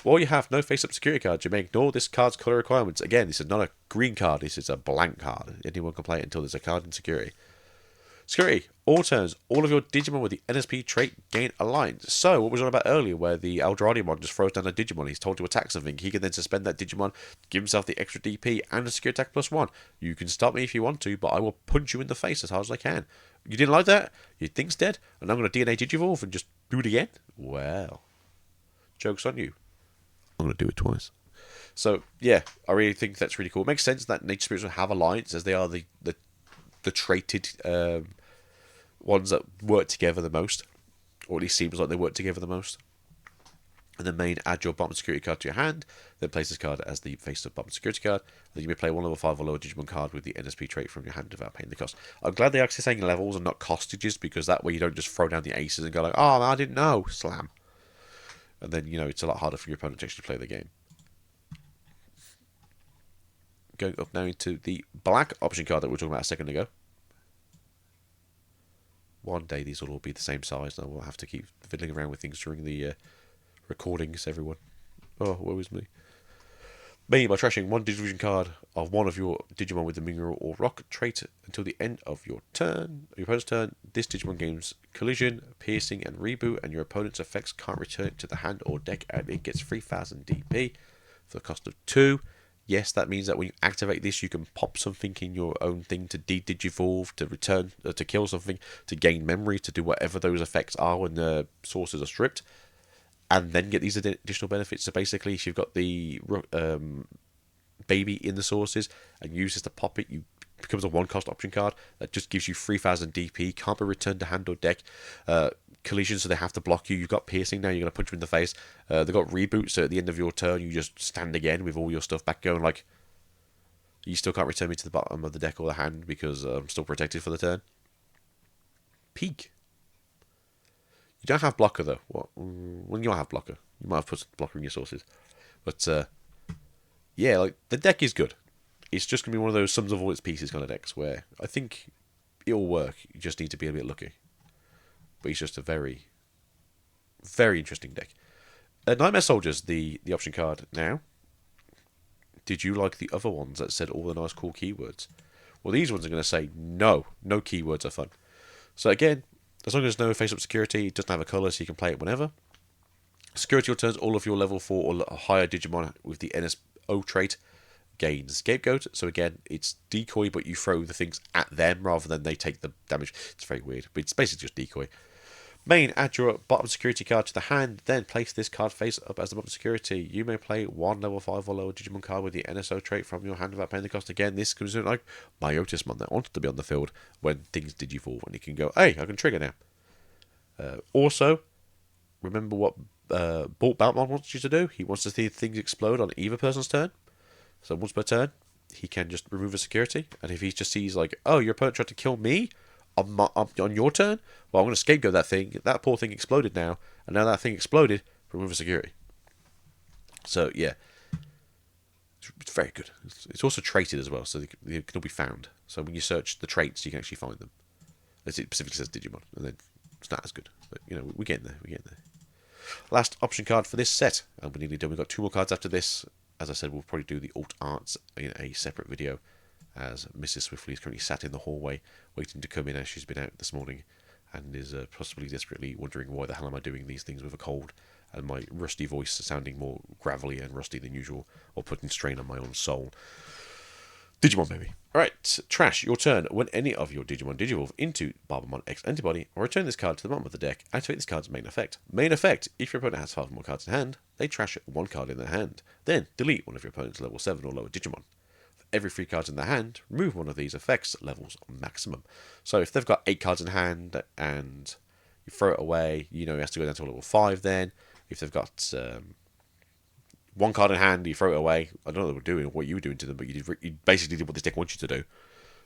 While you have no face-up security cards, you may ignore this card's colour requirements. Again, this is not a green card, this is a blank card. Anyone can play it until there's a card in security. Security, all turns, all of your Digimon with the NSP trait gain Alliance. So, what was on about earlier, where the Eldradiamon just throws down a Digimon, he's told to attack something, he can then suspend that Digimon, give himself the extra DP and a security attack +1. You can stop me if you want to, but I will punch you in the face as hard as I can. You didn't like that? Your thing's dead, and I'm going to DNA Digivolve and just do it again? Well, joke's on you. I'm going to do it twice. So, yeah, I really think that's really cool. It makes sense that Nature Spirits will have Alliance, as they are the traded ones that work together the most, or at least seems like they work together the most. And then main, add your bottom security card to your hand, then place this card as the face-up bottom security card. Then you may play 1 level 5 or lower Digimon card with the NSP trait from your hand without paying the cost. I'm glad they're actually saying levels and not costages, because that way you don't just throw down the aces and go like, oh, I didn't know, slam. And then, it's a lot harder for your opponent to actually play the game. Going up now into the black option card that we were talking about a second ago. One day these will all be the same size, and we'll have to keep fiddling around with things during the recordings, everyone. Oh, woe is me. Main, by trashing 1 Digivision card of 1 of your Digimon with the Mineral or Rock trait until the end of your opponent's turn, this Digimon gains Collision, Piercing, and Reboot, and your opponent's effects can't return it to the hand or deck, and it gets 3000 DP for the cost of 2. Yes, that means that when you activate this, you can pop something in your own thing to de-digivolve, to return, to kill something, to gain memory, to do whatever those effects are when the sources are stripped, and then get these additional benefits. So basically, if you've got the baby in the sources and use this to pop it, it becomes a 1-cost option card that just gives you 3000 DP, can't be returned to hand or deck. Collision, so they have to block you. You've got Piercing now, you're going to punch them in the face. They've got Reboot, so at the end of your turn, you just stand again with all your stuff back going, like, you still can't return me to the bottom of the deck or the hand because I'm still protected for the turn. Peak. You don't have Blocker, though. When you might have Blocker. You might have put Blocker in your sources. But, yeah, like, the deck is good. It's just going to be one of those sums of all its pieces kind of decks where I think it'll work. You just need to be a bit lucky. But he's just a very, very interesting deck. Nightmare Soldiers, the option card now. did you like the other ones that said all the nice cool keywords? Well, these ones are going to say, no keywords are fun. So again, as long as there's no face-up security, it doesn't have a colour, so you can play it whenever. Security returns all of your level 4 or higher Digimon with the NSO trait gain Scapegoat. So again, it's decoy, but you throw the things at them rather than they take the damage. It's very weird, but it's basically just decoy. Main, add your bottom security card to the hand, then place this card face up as the bottom security. You may play one level 5 or lower Digimon card with the NSO trait from your hand without paying the cost. Again, this comes in like Myotismon that wanted to be on the field when things digivolve, and you can go, hey, I can trigger now. Also, remember what Bolt Baltmon wants you to do? He wants to see things explode on either person's turn. So once per turn, he can just remove a security, and if he just sees like, oh, your opponent tried to kill me on your turn, well, I'm going to scapegoat that thing. That poor thing exploded now, and now that thing exploded, remove a security. So yeah, it's very good. It's also traded as well, so they can all be found. So when you search the traits, you can actually find them. It specifically says Digimon, and then it's not as good, but you know, we're getting there. Last option card for this set, and we're nearly done. We've got 2 more cards after this. As I said, we'll probably do the alt arts in a separate video, as Mrs. Swiftly is currently sat in the hallway waiting to come in, as she's been out this morning and is possibly desperately wondering why the hell am I doing these things with a cold and my rusty voice sounding more gravelly and rusty than usual, or putting strain on my own soul. Digimon, baby. Alright, Trash, your turn. When any of your Digimon digivolve into Barbamon X Antibody, or return this card to the bottom of the deck, activate this card's main effect. Main effect, if your opponent has 5 more cards in hand, they trash 1 card in their hand. Then, delete one of your opponent's level 7 or lower Digimon. For every 3 cards in their hand, remove one of these effects levels maximum. So if they've got 8 cards in hand, and you throw it away, you know it has to go down to level 5 then. If they've got 1 card in hand, you throw it away. I don't know what you were doing to them, but you basically did what this deck wants you to do.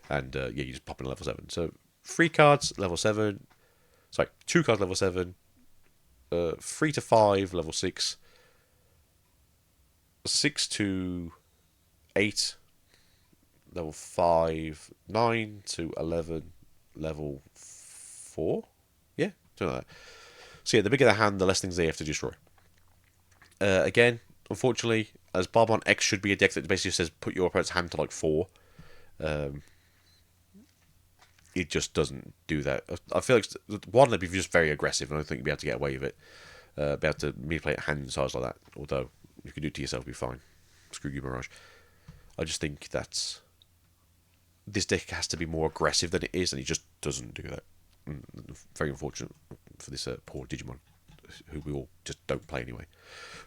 And yeah, you just pop in a level 7. So 3 cards, level 7. Sorry, 2 cards, level 7. 3 to 5, level 6. 6 to 8, level 5. 9 to 11, level 4. Yeah, something like that. So yeah, the bigger the hand, the less things they have to destroy. Again, unfortunately, as Barbamon X should be a deck that basically says put your opponent's hand to like 4. It just doesn't do that. I feel like one, it'd be just very aggressive, and I don't think you'd be able to get away with it. Be able to manipulate hand size like that. Although, if you can do it to yourself, it'd be fine. Screw you, Mirage. I just think that this deck has to be more aggressive than it is, and it just doesn't do that. Very unfortunate for this poor Digimon, who we all just don't play anyway.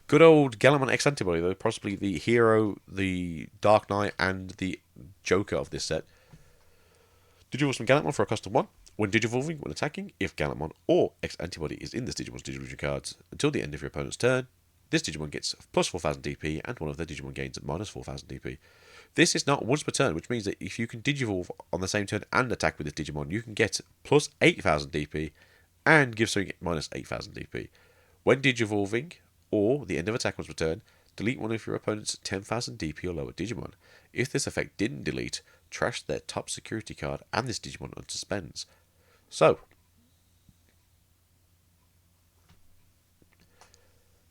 Good old Gallimon X Antibody, though, possibly the hero, the Dark Knight, and the Joker of this set. Digivolves from Gallimon for a cost of 1. When digivolving, when attacking, if Gallimon or X Antibody is in this Digimon's Digivolution cards until the end of your opponent's turn, this Digimon gets plus 4,000 DP, and one of their Digimon gains minus 4,000 DP. This is not once per turn, which means that if you can digivolve on the same turn and attack with this Digimon, you can get plus 8,000 DP and give something minus 8,000 DP. When digivolving, or the end of attack once per turn, delete one of your opponent's 10,000 DP or lower Digimon. If this effect didn't delete, trash their top security card and this Digimon unsuspends. So,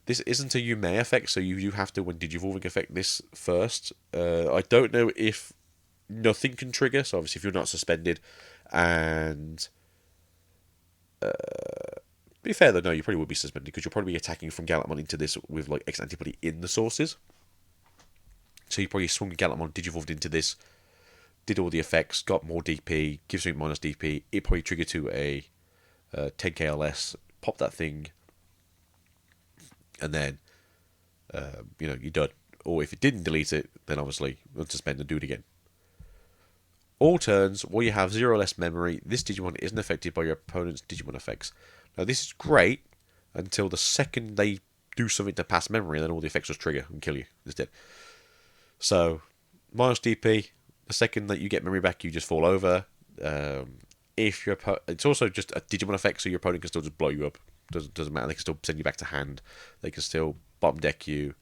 this isn't a Yume effect, so you have to, when digivolving, effect this first. I don't know if nothing can trigger, so obviously if you're not suspended, and be fair though, no, you probably would be suspended, because you'll probably be attacking from Gallimon into this with like X Antibody in the sources. So you probably swung Gallimon, digivolved into this, did all the effects, got more DP, gives something minus DP, it probably triggered to a 10k or less, pop that thing, and then, you're done. Or if it didn't delete it, then obviously unsuspend and do it again. All turns, while you have 0 or less memory, this Digimon isn't affected by your opponent's Digimon effects. Now this is great until the second they do something to pass memory, and then all the effects just trigger and kill you instead. So, minus DP, the second that you get memory back, you just fall over. If your it's also just a Digimon effect, so your opponent can still just blow you up. Doesn't matter. They can still send you back to hand. They can still bottom deck you.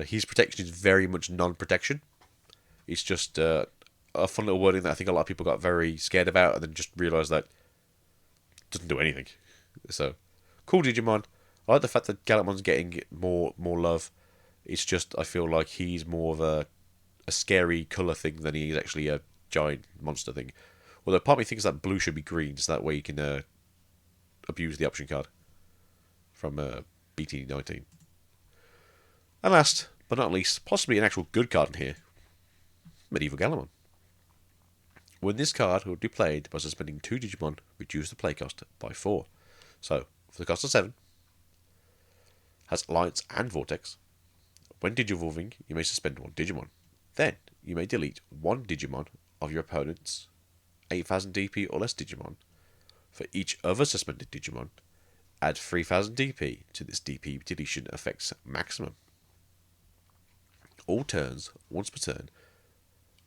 His protection is very much non-protection. It's just a fun little wording that I think a lot of people got very scared about, and then just realised that it doesn't do anything. So, cool Digimon. I like the fact that Gallimon's getting more love. It's just, I feel like he's more of a a scary colour thing than he is actually a giant monster thing. Although part of me thinks that blue should be green, so that way you can abuse the option card from BT19. And last but not least, possibly an actual good card in here, Medieval Galamon. When this card would be played by suspending 2 Digimon, reduce the play cost by 4. So, for the cost of 7, has Alliance and Vortex. When Digivolving, you may suspend 1 Digimon. Then, you may delete 1 Digimon of your opponent's 8000 DP or less Digimon. For each other suspended Digimon, add 3000 DP to this DP deletion effect's maximum. All turns, once per turn,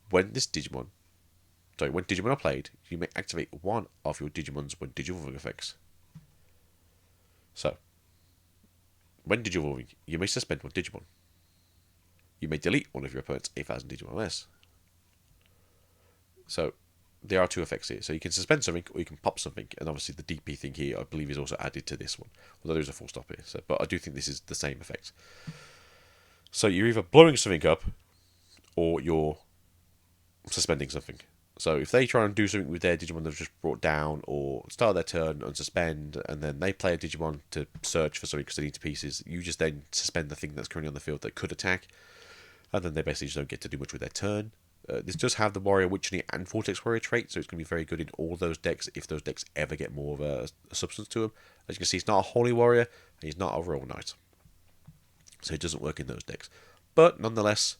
when Digimon are played, you may activate one of your Digimon's when Digivolving effects. So, when Digivolving, you may suspend 1 Digimon. You may delete one of your opponent's 8000 Digimon or less. So, there are 2 effects here. So you can suspend something or you can pop something. And obviously the DP thing here, I believe, is also added to this one. Although there's a full stop here. So, but I do think this is the same effect. So you're either blowing something up or you're suspending something. So if they try and do something with their Digimon they've just brought down, or start their turn and suspend, and then they play a Digimon to search for something because they need pieces, you just then suspend the thing that's currently on the field that could attack, and then they basically just don't get to do much with their turn. This does have the Warrior Witchery and Vortex Warrior trait, so it's going to be very good in all those decks if those decks ever get more of a substance to them. As you can see, it's not a Holy Warrior, and he's not a Royal Knight. So it doesn't work in those decks. But nonetheless,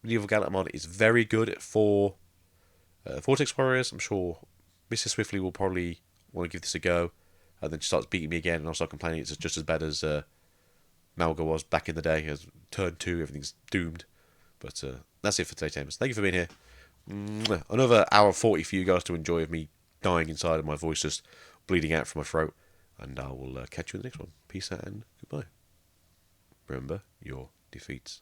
Medieval Galamon is very good for Vortex Warriors. I'm sure Mr. Swiftly will probably want to give this a go, and then she starts beating me again, and I'll start complaining it's just as bad as Malga was back in the day. As turn 2, everything's doomed. But that's it for today, Tamers. Thank you for being here. Another hour 40 for you guys to enjoy of me dying inside and my voice just bleeding out from my throat. And I will catch you in the next one. Peace out and goodbye. Remember your defeats.